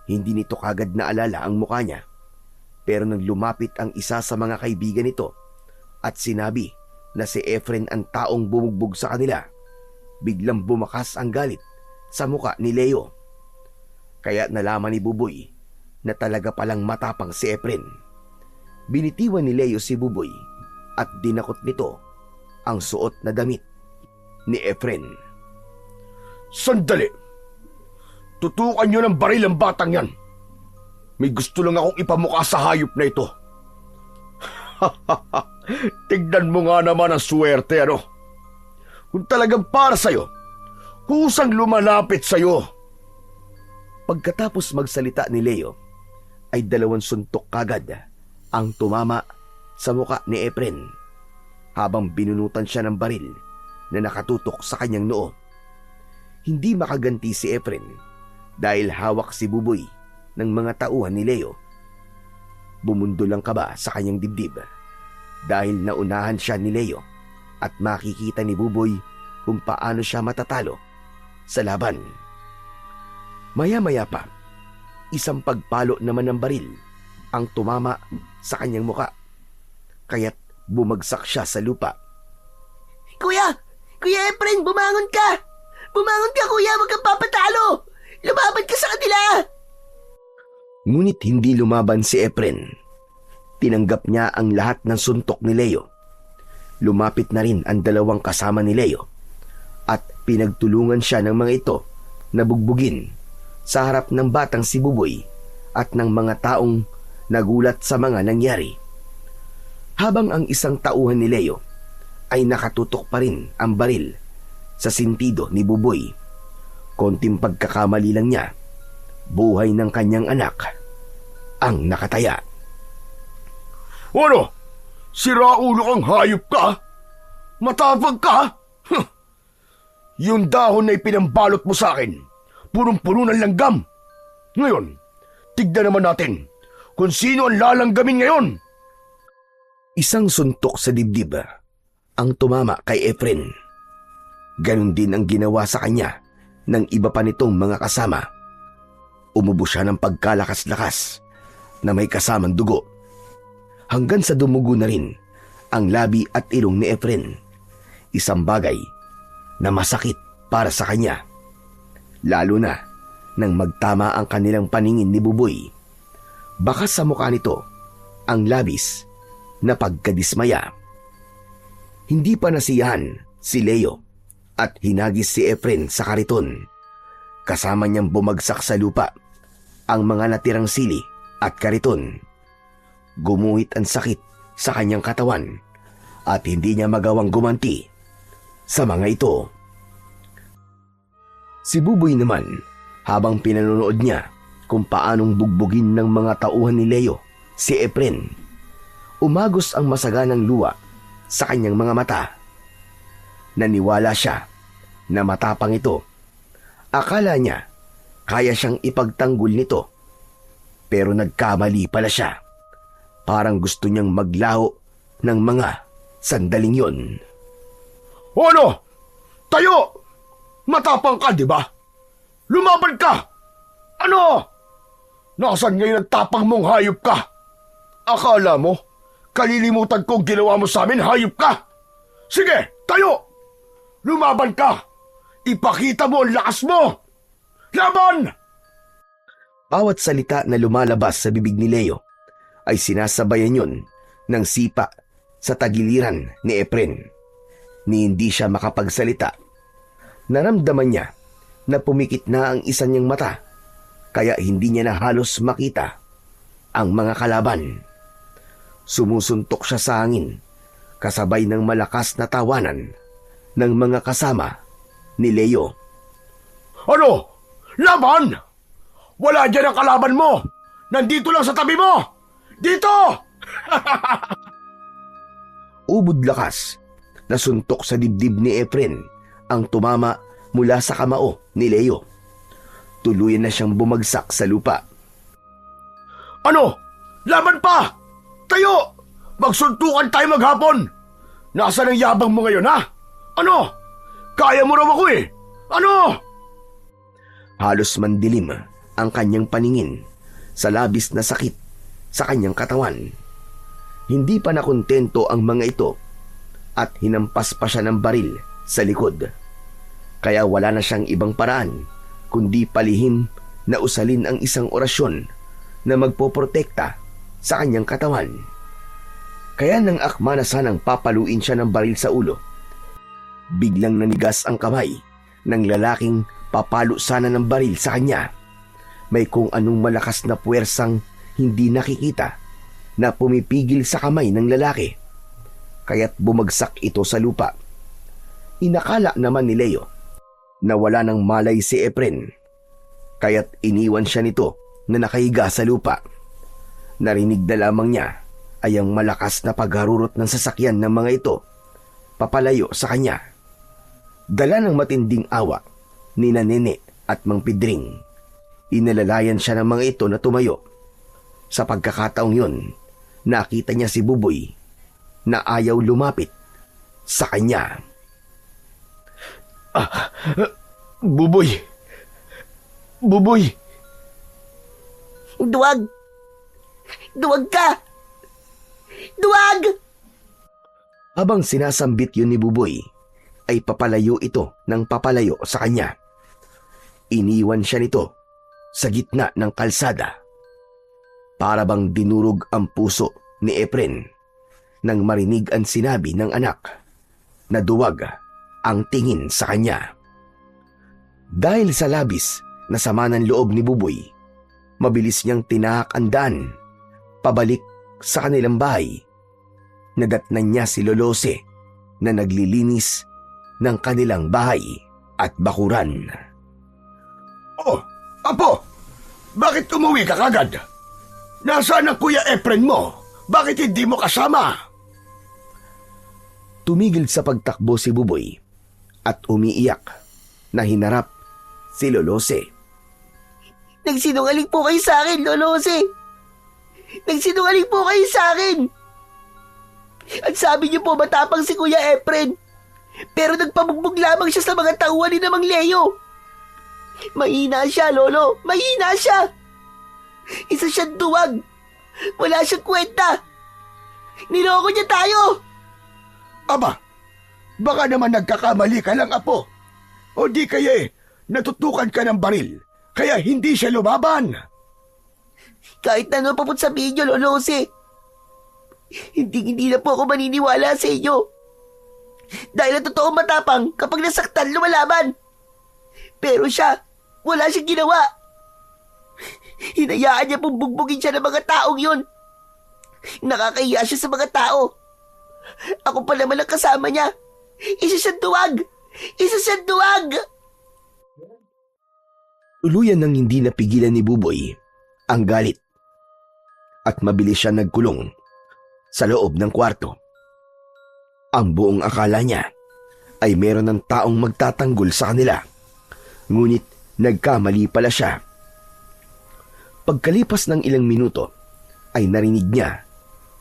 C: Hindi nito kagad naalala ang muka niya, pero nang lumapit ang isa sa mga kaibigan nito at sinabi na si Efren ang taong bumugbog sa kanila, biglang bumakas ang galit sa muka ni Leo. Kaya nalaman ni Buboy na talaga palang matapang si Efren. Binitiwan ni Leo si Buboy at dinakot nito ang suot na damit ni Efren.
B: Sandali! Tutukan nyo ng baril ang batang yan. May gusto lang akong ipamukha sa hayop na ito. Tignan mo nga naman ang swerte, ano? Kung talagang para sa'yo, kusang lumalapit sa'yo.
C: Pagkatapos magsalita ni Leo, ay 2 suntok kagad ang tumama sa muka ni Efren, habang binunutan siya ng baril na nakatutok sa kanyang noo. Hindi makaganti si Efren dahil hawak si Buboy ng mga tauhan ni Leo. Bumundol ang kaba sa kanyang dibdib dahil naunahan siya ni Leo at makikita ni Buboy kung paano siya matatalo sa laban. Maya-maya pa, isang pagpalo naman ng baril ang tumama sa kanyang muka, kaya't bumagsak siya sa lupa.
A: Kuya! Kuya Efren, bumangon ka! Bumangon ka, kuya! Huwag kang papatalo! Lumaban ka sa kanila!
C: Ngunit hindi lumaban si Efren. Tinanggap niya ang lahat ng suntok ni Leo. Lumapit na rin ang 2 kasama ni Leo at pinagtulungan siya ng mga ito na bugbugin sa harap ng batang si Buboy at ng mga taong nagulat sa mga nangyari. Habang ang isang tauhan ni Leo ay nakatutok pa rin ang baril sa sintido ni Buboy. Konting pagkakamali lang niya, buhay ng kanyang anak ang nakataya.
B: Ano? Siraulo kang hayop ka? Matapang ka? Yung dahon na ipinambalot mo sa akin, punong-puno ng langgam. Ngayon, tignan naman natin kung sino ang lalanggamin ngayon.
C: Isang suntok sa dibdib ang tumama kay Efren. Ganon din ang ginawa sa kanya ng iba pa nitong mga kasama. Umubo siya ng pagkalakas-lakas na may kasamang dugo, hanggang sa dumugo na rin ang labi at ilong ni Efren. Isang bagay na masakit para sa kanya, lalo na nang magtama ang kanilang paningin ni Buboy. Baka sa mukha nito ang labis na pagkadismaya. Hindi pa nasiyahan si Leo at hinagis si Efren sa kariton. Kasama niyang bumagsak sa lupa ang mga natirang sili at kariton. Gumuhit ang sakit sa kanyang katawan at hindi niya magawang gumanti sa mga ito. Si Buboy naman, habang pinanonood niya kung paanong bugbugin ng mga tauhan ni Leo si Efren, umagos ang masaganang luha sa kanyang mga mata. Naniwala siya na matapang ito. Akala niya kaya siyang ipagtanggol nito, pero nagkamali pala siya. Parang gusto niyang maglaho ng mga sandaling yon.
B: O ano? Tayo! Matapang ka, di ba? Lumaban ka! Ano? Nasaan ngayon ang tapang mong hayop ka? Akala mo, kalilimutan ko ginawa mo sa amin, hayop ka? Sige, tayo! Lumaban ka! Ipakita mo ang lakas mo! Laban!
C: Bawat salita na lumalabas sa bibig ni Leo ay sinasabayan yun ng sipa sa tagiliran ni Efren. Ni hindi siya makapagsalita. Naramdaman niya na pumikit na ang isa niyang mata, kaya hindi niya na halos makita ang mga kalaban. Sumusuntok siya sa hangin, kasabay ng malakas na tawanan ng mga kasama ni Leo.
B: Ano? Laban! Wala dyan ang kalaban mo! Nandito lang sa tabi mo! Dito!
C: Ubod lakas na suntok sa dibdib ni Efren ang tumama mula sa kamao ni Leo. Tuluyan na siyang bumagsak sa lupa.
B: Ano? Laban pa! Tayo! Magsuntukan tayo maghapon! Nasaan ang yabang mo ngayon, ha? Ano? Kaya mo raw ako eh! Ano?
C: Halos mandilim ang kanyang paningin sa labis na sakit sa kanyang katawan. Hindi pa nakontento ang mga ito at hinampas pa siya ng baril sa likod. Kaya wala na siyang ibang paraan kundi palihim na usalin ang isang orasyon na magpoprotekta sa kanyang katawan. Kaya nang akma na sanang papaluin siya ng baril sa ulo, biglang nanigas ang kamay ng lalaking papalo sana ng baril sa kanya. May kung anong malakas na puwersang hindi nakikita na pumipigil sa kamay ng lalaki, kaya't bumagsak ito sa lupa. Inakala naman ni Leo na wala nang malay si Efren, kaya't iniwan siya nito na nakahiga sa lupa. Narinig na lamang niya ay ang malakas na pagharurot ng sasakyan ng mga ito papalayo sa kanya. Dala ng matinding awa ni Nene at Mang Pidring, inalalayan siya ng mga ito na tumayo. Sa pagkakataong yun, nakita niya si Buboy na ayaw lumapit sa kanya.
B: Buboy! Buboy!
A: Duwag! Duwag ka! Duwag!
C: Habang sinasambit yun ni Buboy, ay papalayo ito ng papalayo sa kanya. Iniwan siya nito sa gitna ng kalsada. Para bang dinurog ang puso ni Efren nang marinig ang sinabi ng anak na duwag ang tingin sa kanya. Dahil sa labis na sama ng loob ni Buboy, mabilis niyang tinahak ang daan pabalik sa kanilang bahay. Nadatnan niya si Lolose na naglilinis ng kanilang bahay at bakuran.
B: Oh, Apo! Bakit umuwi ka kagad? Nasaan ang Kuya Efren mo? Bakit hindi mo kasama?
C: Tumigil sa pagtakbo si Buboy at umiiyak na hinarap si Lolose.
A: Nagsinungaling po kayo sa akin, Lolose! Nagsinungaling po kayo sa akin! At sabi niyo po matapang si Kuya Efren, pero nagpabugbog lamang siya sa mga tauhan ni Mang Leo. Mahina siya, Lolo! Mahina siya! Isa siyang duwag! Wala siyang kwenta! Niloko niya tayo!
B: Aba, baka naman nagkakamali ka lang, Apo. O di kaya natutukan ka ng baril, kaya hindi siya lumaban.
A: Kahit na ano pa po sabihin niyo, Lolo Jose, hindi na po ako maniniwala sa inyo. Dahil ang totoo matapang kapag nasaktan lumalaban. Pero siya, wala siyang ginawa. Hinayaan niya pong bugbugin siya ng mga taong yun. Nakakahiya siya sa mga tao. Ako pa naman ang kasama niya. Isa siyang duwag! Isa siyang duwag!
C: Tuluyan nang hindi napigilan ni Buboy ang galit at mabilis siya nagkulong sa loob ng kwarto. Ang buong akala niya ay meron ng taong magtatanggol sa kanila, ngunit nagkamali pala siya. Pagkalipas ng ilang minuto ay narinig niya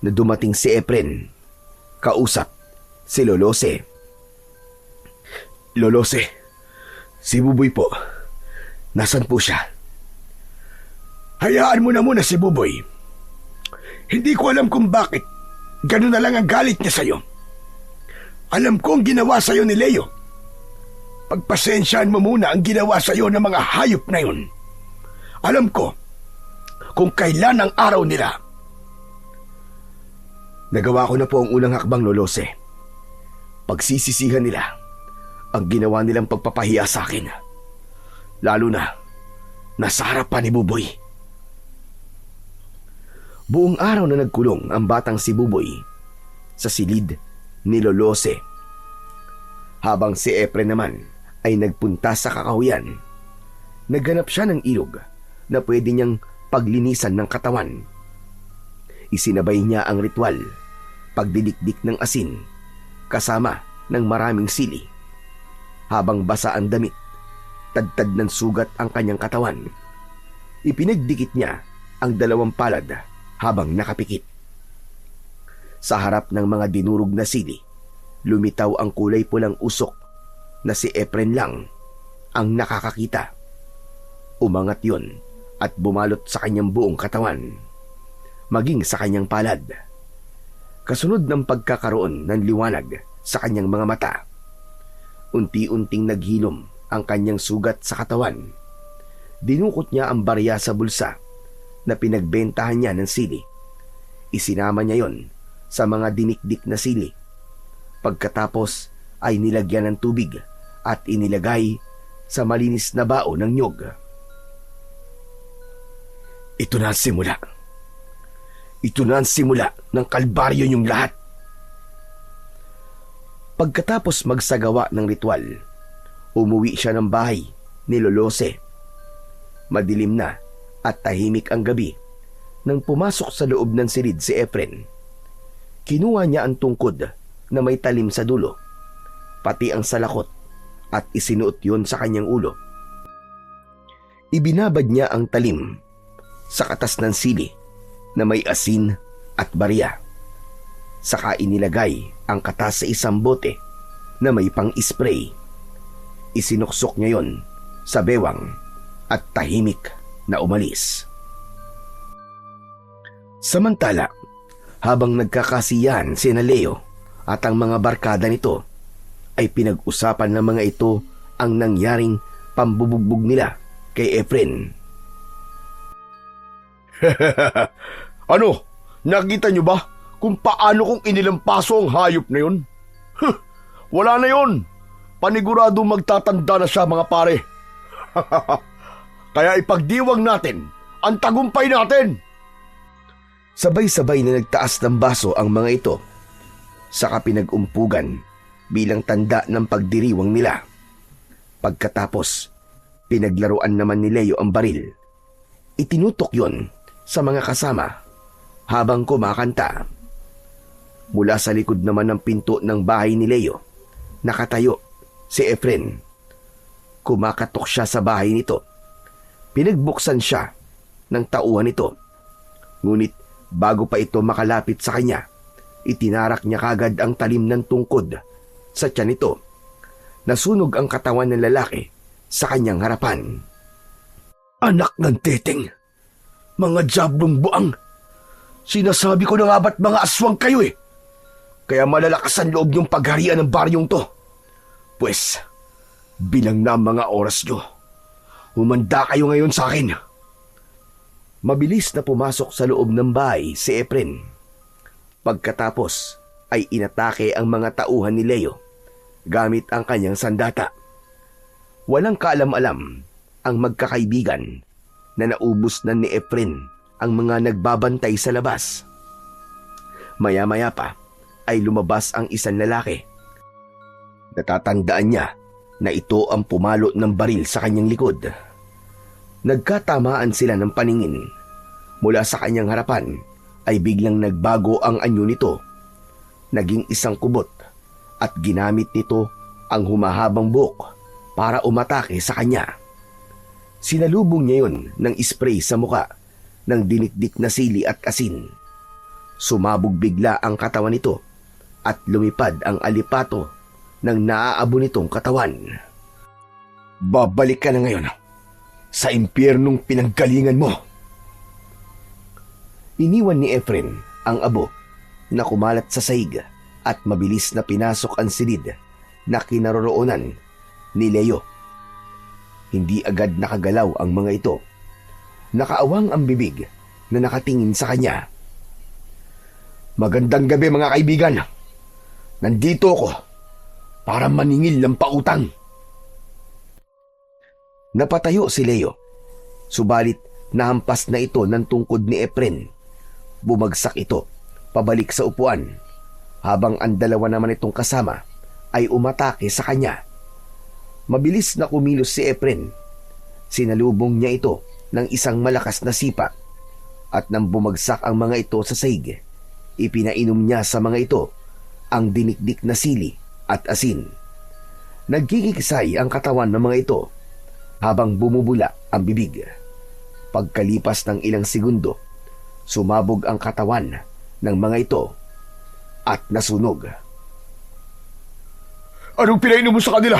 C: na dumating si Efren, kausap si Lolose. Lolose, si Buboy po. Nasaan po siya?
B: Hayaan mo na muna si Buboy. Hindi ko alam kung bakit ganun na lang ang galit niya sa'yo. Alam ko ang ginawa sa'yo ni Leo. Pagpasensyaan mo muna ang ginawa sa'yo ng mga hayop na yun. Alam ko kung kailan ang araw nila.
C: Nagawa ko na po ang unang hakbang, Lolose. Pagsisisihan nila ang ginawa nilang pagpapahiya sa akin. Lalo na nasa harapan ni Buboy. Buong araw na nagkulong ang batang si Buboy sa silid ni Lolose, habang si Efren naman ay nagpunta sa kakahuyan. Naghanap siya ng ilog na pwede niyang paglinisan ng katawan. Isinabay niya ang ritual, pagdidikdik ng asin kasama ng maraming sili. Habang basa ang damit, tadtad ng sugat ang kanyang katawan, ipinagdikit niya ang 2 palad habang nakapikit. Sa harap ng mga dinurog na sili, lumitaw ang kulay pulang usok na si Efren lang ang nakakakita. Umangat yon at bumalot sa kanyang buong katawan, maging sa kanyang palad. Kasunod ng pagkakaroon ng liwanag sa kanyang mga mata, unti-unting naghilom ang kanyang sugat sa katawan. Dinukot niya ang barya sa bulsa na pinagbentahan niya ng sili. Isinama niya yon sa mga dinikdik na sili. Pagkatapos ay nilagyan ng tubig at inilagay sa malinis na bao ng nyog. Ito na ang simula. Ito na ang simula ng kalbaryo niyong lahat. Pagkatapos magsagawa ng ritual, umuwi siya ng bahay ni Lolose. Madilim na at tahimik ang gabi nang pumasok sa loob ng silid si Efren. Kinuha niya ang tungkod na may talim sa dulo, pati ang salakot, at isinuot yon sa kanyang ulo. Ibinabad niya ang talim sa katas ng sili na may asin at barya. Saka inilagay ang katas sa isang bote na may pang-spray. Isinuksok niya yon sa bewang at tahimik na umalis. Samantala, habang nagkakasiyahan sina Leo at ang mga barkada nito, ay pinag-usapan ng mga ito ang nangyaring pambubugbog nila kay Efren.
B: Ano? Nakita niyo ba kung paano kong inilampaso ang hayop na yun? Wala na yun. Panigurado magtatanda na siya, mga pare. Kaya ipagdiwang natin ang tagumpay natin.
C: Sabay-sabay na nagtaas ng baso ang mga ito, saka pinag-umpugan bilang tanda ng pagdiriwang nila. Pagkatapos, pinaglaruan naman ni Leo ang baril. Itinutok yon sa mga kasama habang kumakanta. Mula sa likod naman ng pinto ng bahay ni Leo, nakatayo si Efren. Kumakatok siya sa bahay nito. Pinagbuksan siya ng tauhan nito. Ngunit bago pa ito makalapit sa kanya, itinarak niya kagad ang talim ng tungkod sa tiyan nito. Nasunog ang katawan ng lalaki sa kanyang harapan.
B: Anak ng teteng, mga jablong buang. Sinasabi ko na nga ba't mga aswang kayo eh. Kaya malalakas ang loob niyong pagharian ng baryong to. Pues, bilang na ang mga oras nyo.
C: Humanda kayo ngayon sa akin. Mabilis na pumasok sa loob ng bahay si Efren. Pagkatapos ay inatake ang mga tauhan ni Leo gamit ang kanyang sandata. Walang kaalam-alam ang magkakaibigan na naubos na ni Efren ang mga nagbabantay sa labas. Maya-maya pa ay lumabas ang isang lalaki. Natatandaan niya na ito ang pumalo ng baril sa kanyang likod. Nagkatamaan sila ng paningin. Mula sa kanyang harapan ay biglang nagbago ang anyo nito. Naging isang kubot at ginamit nito ang humahabang buhok para umatake sa kanya. Sinalubong niya yun ng spray sa muka ng dinikdik na sili at asin. Sumabog bigla ang katawan nito at lumipad ang alipato ng naaabo nitong katawan. Babalik ka na ngayon sa impyernong pinanggalingan mo. Iniwan ni Efren ang abo na kumalat sa sahig at mabilis na pinasok ang silid na kinaroroonan ni Leo. Hindi agad nakagalaw ang mga ito. Nakaawang ang bibig na nakatingin sa kanya. Magandang gabi mga kaibigan. Nandito ako para maningil ng pautang. Napatayo si Leo. Subalit nahampas na ito ng tungkod ni Efren. Bumagsak ito pabalik sa upuan habang ang dalawa naman itong kasama ay umatake sa kanya. Mabilis na kumilos si Efren. Sinalubong niya ito ng isang malakas na sipa at nang bumagsak ang mga ito sa sahig, ipinainom niya sa mga ito ang dinikdik na sili at asin. Nagkikiksay ang katawan ng mga ito habang bumubula ang bibig. Pagkalipas ng ilang segundo, sumabog ang katawan ng mga ito at nasunog.
B: Anong pinainom mo sa kanila?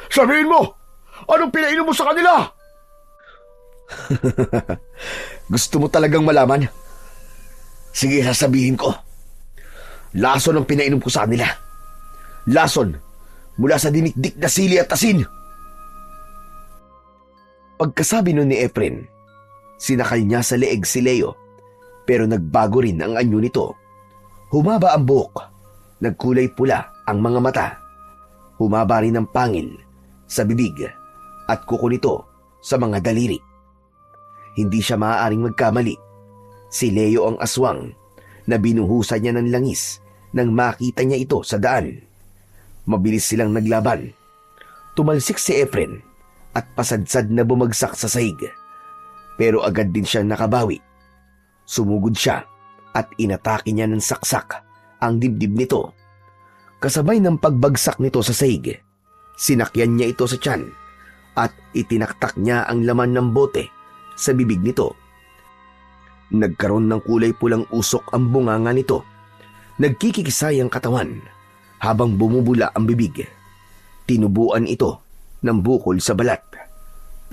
B: Sabihin mo! Anong pinainom mo sa kanila?
C: Gusto mo talagang malaman? Sige, sasabihin ko. Lason ang pinainom ko sa kanila. Lason mula sa dinikdik na sili at asin. Pagkasabi nun ni Efren, sinakal niya sa leeg si Leo, pero nagbago rin ang anyo nito. Humaba ang buhok, nagkulay pula ang mga mata, humaba rin ang pangil sa bibig at kuko nito sa mga daliri. Hindi siya maaaring magkamali. Si Leo ang aswang na binuhusan niya ng langis nang makita niya ito sa daan. Mabilis silang naglaban. Tumalsik si Efren at pasadsad na bumagsak sa sahig. Pero agad din siya nakabawi. Sumugod siya at inatake niya ng saksak ang dibdib nito. Kasabay ng pagbagsak nito sa sahig, sinakyan niya ito sa tiyan at itinaktak niya ang laman ng bote sa bibig nito. Nagkaroon ng kulay pulang usok ang bunganga nito. Nagkikisay ang katawan habang bumubula ang bibig. Tinubuan ito ng bukol sa balat.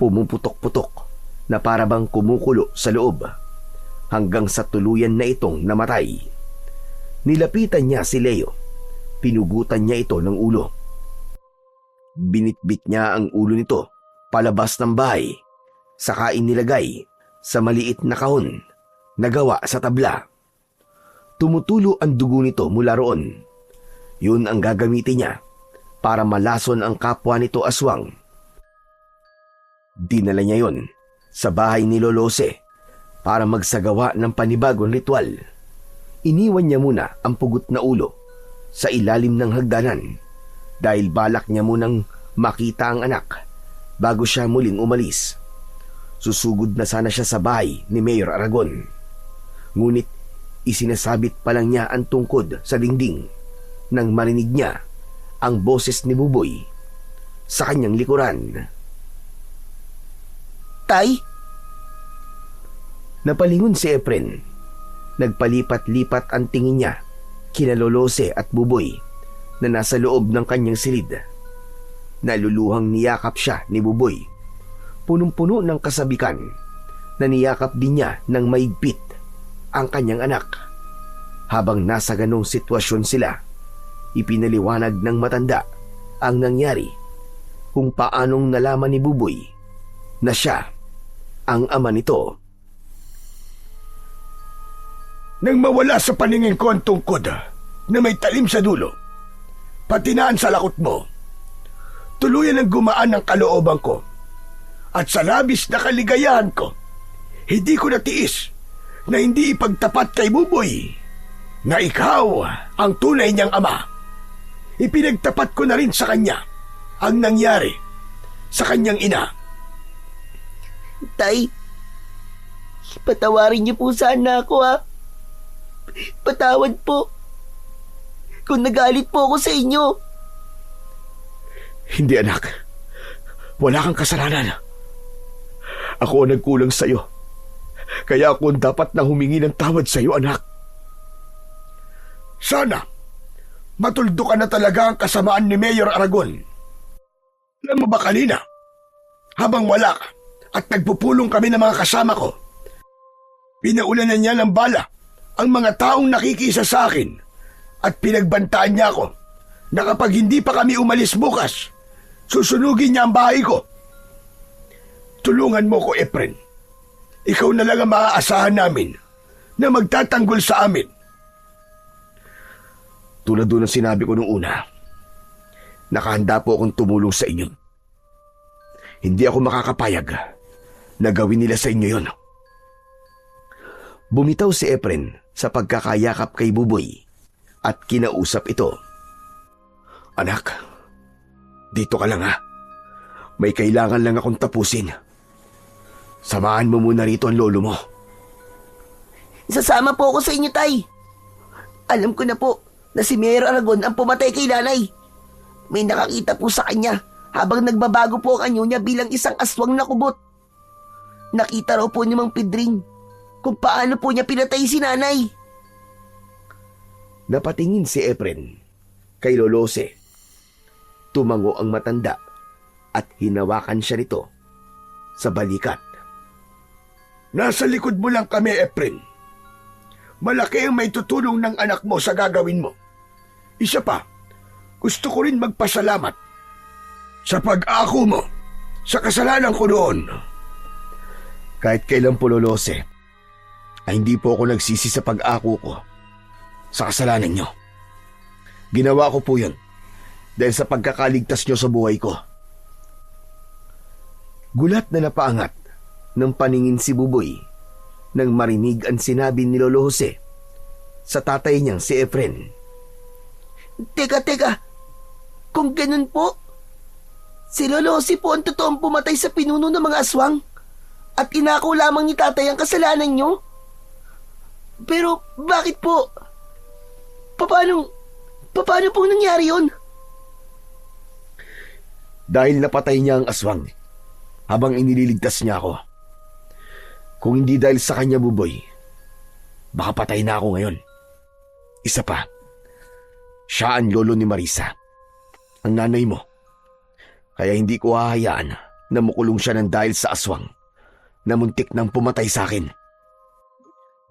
C: Pumuputok-putok na parabang kumukulo sa loob hanggang sa tuluyan na itong namatay. Nilapitan niya si Leo. Pinugutan niya ito ng ulo. Binitbit niya ang ulo nito palabas ng bahay, saka inilagay sa maliit na kahon na gawa sa tabla. Tumutulo ang dugo nito mula roon. Yun ang gagamitin niya para malason ang kapwa nito aswang. Dinala niya yon sa bahay ni Lolose para magsagawa ng panibagong ritual. Iniwan niya muna ang pugot na ulo sa ilalim ng hagdanan dahil balak niya munang makita ang anak bago siya muling umalis. Susugod na sana siya sa bahay ni Mayor Aragon. Ngunit isinasabit pa lang niya ang tungkod sa dingding nang marinig niya ang boses ni Buboy sa kanyang likuran.
A: Tay?
C: Napalingon si Efren. Nagpalipat-lipat ang tingin niya kina Lolose at Buboy na nasa loob ng kanyang silid. Naluluhang niyakap siya ni Buboy. Punong-puno ng kasabikan na niyakap din niya ng maigpit ang kanyang anak. Habang nasa ganong sitwasyon sila, ipinaliwanag ng matanda ang nangyari kung paanong nalaman ni Buboy na siya ang ama nito.
B: Nang mawala sa paningin ko ang tungkod na may talim sa dulo, pati na ang salakot mo, tuluyan ang gumaan ng kalooban ko. At sa labis na kaligayahan ko, hindi ko natiis na hindi ipagtapat kay Buboy na ikaw ang tunay niyang ama. Ipinagtapat ko na rin sa kanya ang nangyari sa kanyang ina.
A: Tay, patawarin niyo po sana ako, ha. Patawad po kung nagalit po ako sa inyo.
B: Hindi, anak. Wala kang kasalanan. Ako ang nagkulang sa'yo. Kaya ako ang dapat na humingi ng tawad sa'yo, anak. Sana matuldo ka na talaga ang kasamaan ni Mayor Aragon. Alam mo ba kanina, habang wala ka at nagpupulong kami ng mga kasama ko, pinaulanan niya ng bala ang mga taong nakikisa sa akin at pinagbantaan niya ako na kapag hindi pa kami umalis bukas, susunugin niya ang bahay ko. Tulungan mo ko, Efren. Ikaw na lang ang maaasahan namin na magtatanggol sa amin.
C: Tulad doon ang sinabi ko nung una, nakahanda po akong tumulong sa inyo. Hindi ako makakapayag na gawin nila sa inyo yon. Bumitaw si Efren sa pagkakayakap kay Buboy at kinausap ito. Anak, dito ka lang ha. May kailangan lang akong tapusin. Samahan mo muna rito ang lolo mo.
A: Sasama po ako sa inyo, Tay. Alam ko na po na si Mayor Aragon ang pumatay kay nanay. May nakakita po sa kanya habang nagbabago po ang anyo niya bilang isang aswang na kubot. Nakita raw po ni Mang Pedring kung paano po niya pinatay si nanay.
C: Napatingin si Efren kay Lolose. Tumango ang matanda at hinawakan siya nito sa balikat.
B: Nasa likod mo lang kami, Efren. Malaki ang may tutulong ng anak mo sa gagawin mo. Isa pa, gusto ko rin magpasalamat sa pag-ako mo sa kasalanan ko noon.
C: Kahit kailan po, Lolose, ay hindi po ako nagsisi sa pag-ako ko sa kasalanan nyo. Ginawa ko po yun dahil sa pagkakaligtas nyo sa buhay ko. Gulat na napaangat ng paningin si Buboy nang marinig ang sinabi ni Lolo Jose sa tatay niyang si Efren.
A: Teka. Kung ganun po, si Lolo Jose po ang totoong pumatay sa pinuno ng mga aswang at inako lamang ni tatay ang kasalanan nyo? Pero bakit po? Paano po nangyari yun?
C: Dahil napatay niya ang aswang habang inililigtas niya ako. Kung hindi dahil sa kanya, Buboy, baka patay na ako ngayon. Isa pa, siya ang lolo ni Marisa, ang nanay mo. Kaya hindi ko hahayaan na makulong siya ng dahil sa aswang na muntik nang pumatay sa akin.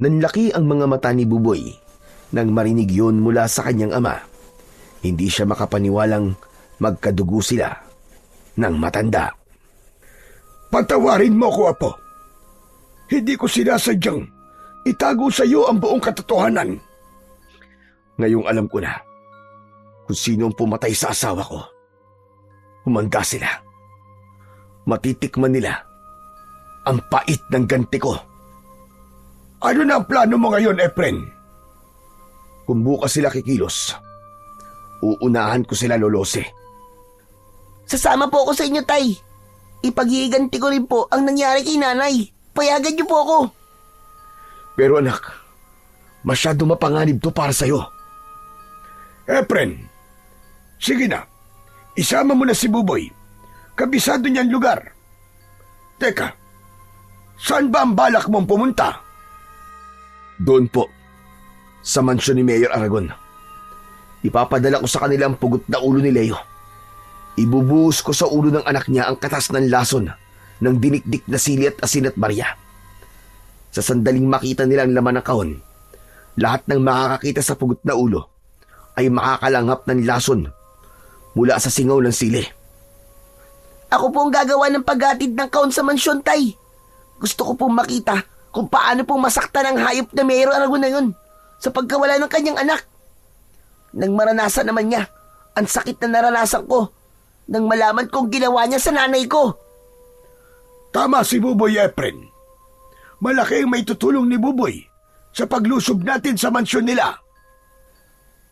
C: Nanlaki ang mga mata ni Buboy nang marinig yun mula sa kanyang ama. Hindi siya makapaniwalang magkadugo sila ng matanda.
B: Patawarin mo ko, Apo. Hindi ko sinasadyang itago sa iyo ang buong katotohanan.
C: Ngayong alam ko na kung sino ang pumatay sa asawa ko. Humanda sila. Matitikman nila ang pait ng ganti ko.
B: Ano na ang plano mo ngayon, Efren?
C: Kung bukas sila kikilos, uunahan ko sila, Lolose.
A: Sasama po ako sa inyo, Tay. Ipaghihiganti ko rin po ang nangyari kay nanay. Payagan niyo po ako.
C: Pero anak, masyado mapanganib to para sa'yo.
B: Efren, sige na. Isama mo na si Buboy. Kabisado niyan lugar. Teka, saan ba ang balak mong pumunta?
C: Doon po, sa mansyon ni Mayor Aragon. Ipapadala ko sa kanila ang pugot na ulo ni Leo. Ibubuhos ko sa ulo ng anak niya ang katas ng lason ng dinikdik na sili at asin at barya. Sa sandaling makita nila ang laman ng kahon, lahat ng makakakita sa pugot na ulo ay makakalanghap ng lason mula sa singaw ng sili.
A: Ako po ang gagawa ng paghatid ng kahon sa mansyon, Tay. Gusto ko pong makita kung paano pong masaktan ang hayop na Mayor Aragon na yun sa pagkawala ng kanyang anak. Nang maranasan naman niya ang sakit na naranasan ko nang malaman kong ginawa niya sa nanay ko.
B: Tama si Buboy Efren. Malaki ang may tutulong ni Buboy sa paglusob natin sa mansyon nila.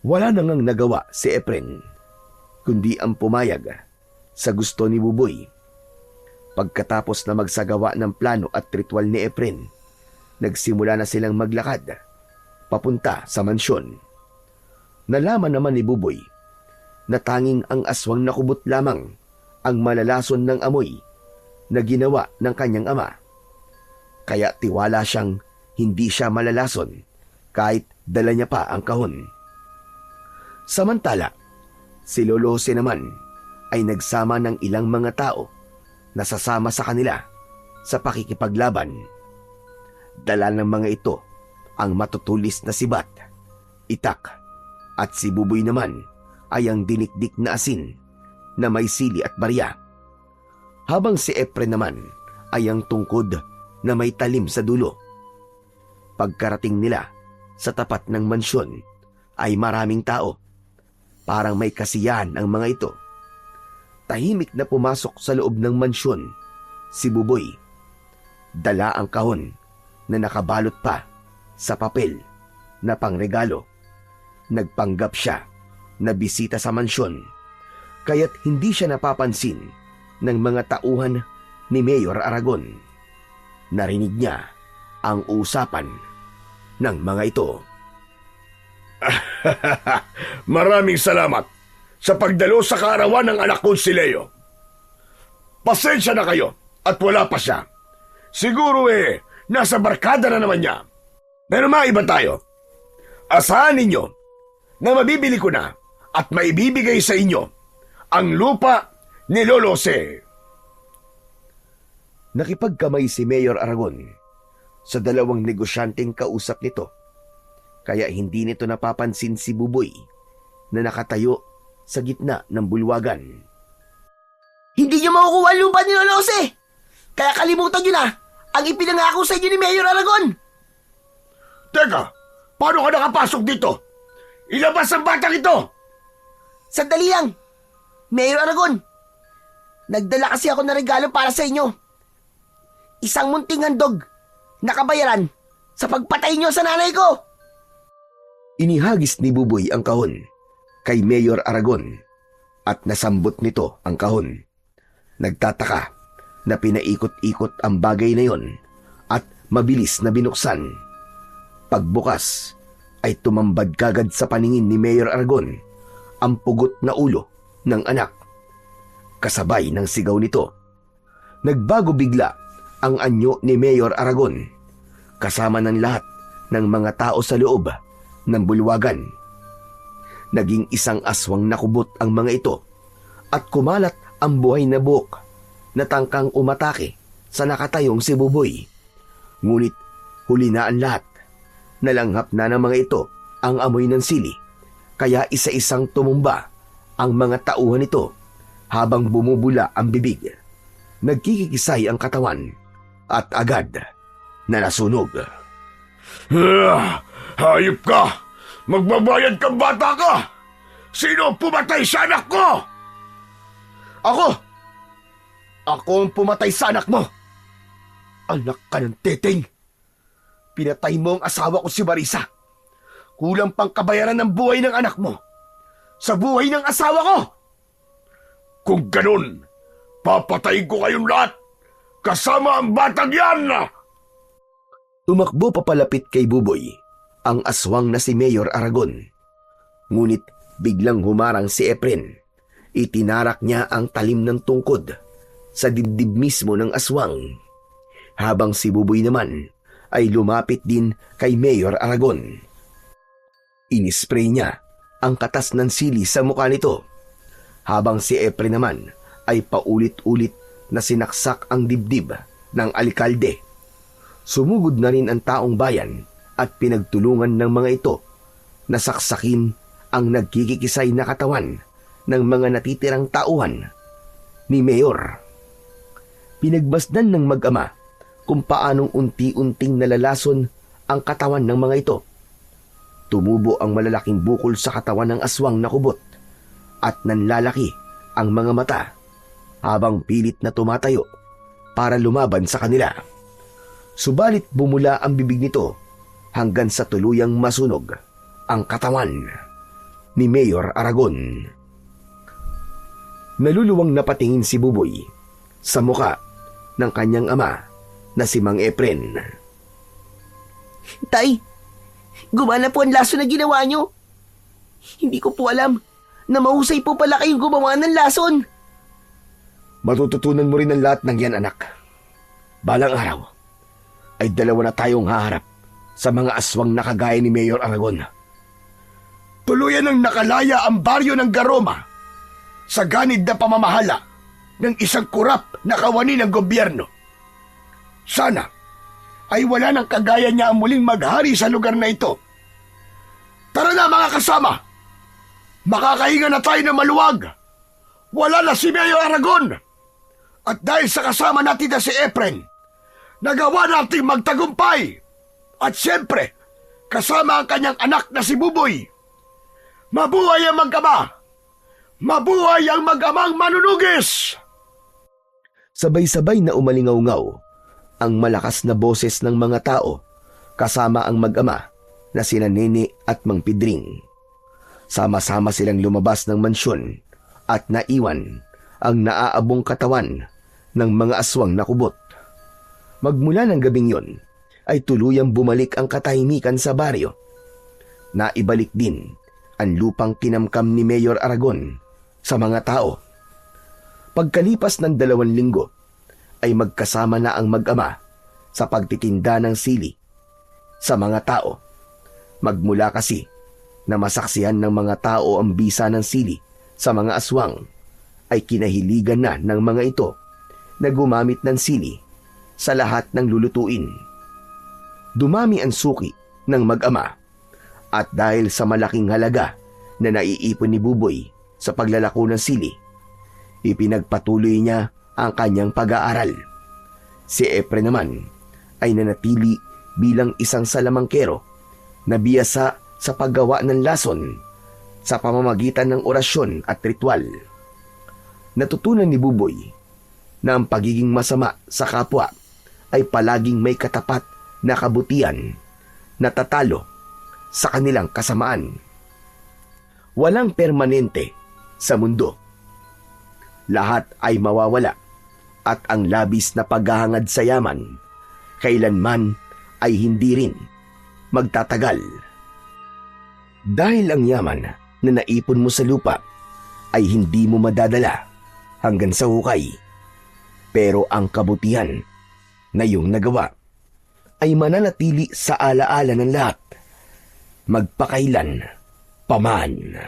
C: Wala na ngang nagawa si Efren, kundi ang pumayag sa gusto ni Buboy. Pagkatapos na magsagawa ng plano at ritual ni Efren, nagsimula na silang maglakad papunta sa mansyon. Nalaman naman ni Buboy na tanging ang aswang na kubot lamang ang malalason ng amoy na ginawa ng kanyang ama. Kaya tiwala siyang hindi siya malalason kahit dala niya pa ang kahon. Samantala, si Lolo Jose naman ay nagsama ng ilang mga tao na sasama sa kanila sa pakikipaglaban. Dala ng mga ito ang matutulis na si Bat, Itak, at si Buboy naman ay ang dinikdik na asin na may sili at barya. Habang si Efren naman ay ang tungkod na may talim sa dulo. Pagkarating nila sa tapat ng mansyon ay maraming tao. Parang may kasiyahan ang mga ito. Tahimik na pumasok sa loob ng mansyon si Buboy. Dala ang kahon na nakabalot pa sa papel na pangregalo. Nagpanggap siya na bisita sa mansyon, kaya't hindi siya napapansin ng mga tauhan ni Mayor Aragon. Narinig niya ang usapan ng mga ito.
B: Maraming salamat sa pagdalo sa kaarawan ng anak kong si Leo. Pasensya na kayo at wala pa siya. Siguro nasa barkada na naman niya. Pero maiba tayo. Asahan ninyo na mabibili ko na at maibibigay sa inyo ang lupa ni Lolo Jose.
C: Nakipagkamay si Mayor Aragon sa dalawang negosyanteng kausap nito, kaya hindi nito napapansin si Buboy na nakatayo sa gitna ng bulwagan.
A: Hindi niyo makukuha ang lupa ni Lolo Jose. Kaya kalimutan niyo na ang ipinangako sa inyo ni Mayor Aragon.
B: Teka, paano ka nakapasok dito? Ilabas ang batang ito!
A: Sandali lang, Mayor Aragon. Nagdala kasi ako ng regalo para sa inyo. Isang munting handog na kabayaran sa pagpatay niyo sa nanay ko.
C: Inihagis ni Buboy ang kahon kay Mayor Aragon at nasambot nito ang kahon. Nagtataka na pinaikot-ikot ang bagay na yon at mabilis na binuksan. Pagbukas ay tumambad kagad sa paningin ni Mayor Aragon ang pugot na ulo ng anak. Kasabay ng sigaw nito, nagbago bigla ang anyo ni Mayor Aragon kasama ng lahat ng mga tao sa loob ng bulwagan. Naging isang aswang nakubot ang mga ito at kumalat ang buhay na buhok na tangkang umatake sa nakatayong si Buboy. Ngunit huli na ang lahat. Nalanghap na ng mga ito ang amoy ng sili, kaya isa-isang tumumba ang mga tauhan nito habang bumubula ang bibig. Nagkikikisay ang katawan at agad na nasunog.
B: Hayop ka! Magbabayad kang bata ka! Sino ang pumatay sa anak ko?
C: Ako! Ako ang pumatay sa anak mo! Anak ka ng teteng! Pinatay mo ang asawa ko si Marisa. Kulang pang kabayaran ng buhay ng anak mo sa buhay ng asawa ko!
B: Kung ganun, papatayin ko kayong lahat kasama ang batang yan!
C: Tumakbo papalapit kay Buboy ang aswang na si Mayor Aragon. Ngunit biglang humarang si Efren. Itinarak niya ang talim ng tungkod sa dibdib mismo ng aswang. Habang si Buboy naman ay lumapit din kay Mayor Aragon. Inispray niya ang katas ng sili sa mukha nito, habang si Efren naman ay paulit-ulit na sinaksak ang dibdib ng alkalde. Sumugod na rin ang taong bayan at pinagtulungan ng mga ito na saksakin ang nagkikikisay na katawan ng mga natitirang tauhan ni Mayor. Pinagmasdan ng mag-ama kung paanong unti-unting nalalason ang katawan ng mga ito. Tumubo ang malalaking bukol sa katawan ng aswang na kubot at nanlalaki ang mga mata habang pilit na tumatayo para lumaban sa kanila. Subalit bumula ang bibig nito hanggang sa tuluyang masunog ang katawan ni Mayor Aragon. Naluluwang napatingin si Buboy sa muka ng kanyang ama na si Mang Efren.
A: Tay, gumana po ang lason na ginawa nyo. Hindi ko po alam na mahusay po pala kayong gumawa ng lason.
C: Matututunan mo rin ang lahat ng yan, anak. Balang araw ay dalawa na tayong haharap sa mga aswang na kagaya ni Mayor Aragon.
B: Tuluyan ng nakalaya ang baryo ng Garoma sa ganid na pamamahala ng isang kurap na kawani ng gobyerno. Sana ay wala nang kagaya niya ang muling maghari sa lugar na ito. Tara na mga kasama! Makakahinga na tayo ng maluwag! Wala na si Mayor Aragon! At dahil sa kasama natin na si Efren, nagawa nating magtagumpay! At siyempre, kasama ang kanyang anak na si Buboy! Mabuhay ang mag-ama! Mabuhay ang mag-amang manunugis!
C: Sabay-sabay na umalingaw-ngaw ang malakas na boses ng mga tao kasama ang mag-ama na sina Nene at Mang Pidring. Sama-sama silang lumabas ng mansyon at naiwan ang naaabong katawan ng mga aswang na kubot. Magmula ng gabing yon ay tuluyang bumalik ang katahimikan sa baryo. Naibalik din ang lupang kinamkam ni Mayor Aragon sa mga tao. Pagkalipas ng 2 linggo ay magkasama na ang mag-ama sa pagtitinda ng sili sa mga tao. Magmula kasi na masaksihan ng mga tao ang bisa ng sili sa mga aswang, ay kinahiligan na ng mga ito na gumamit ng sili sa lahat ng lulutuin. Dumami ang suki ng mag-ama at dahil sa malaking halaga na naiipon ni Buboy sa paglalako ng sili, ipinagpatuloy niya ang kanyang pag-aaral. Si Efren naman ay nanatili bilang isang salamangkero na biyasa sa paggawa ng lason sa pamamagitan ng orasyon at ritual. Natutunan ni Buboy na ang pagiging masama sa kapwa ay palaging may katapat na kabutihan na tatalo sa kanilang kasamaan. Walang permanente sa mundo. Lahat ay mawawala at ang labis na paghahangad sa yaman kailanman ay hindi rin magtatagal. Dahil ang yaman na naipon mo sa lupa ay hindi mo madadala hanggang sa hukay. Pero ang kabutihan na iyong nagawa ay mananatili sa alaala ng lahat, magpakailan paman.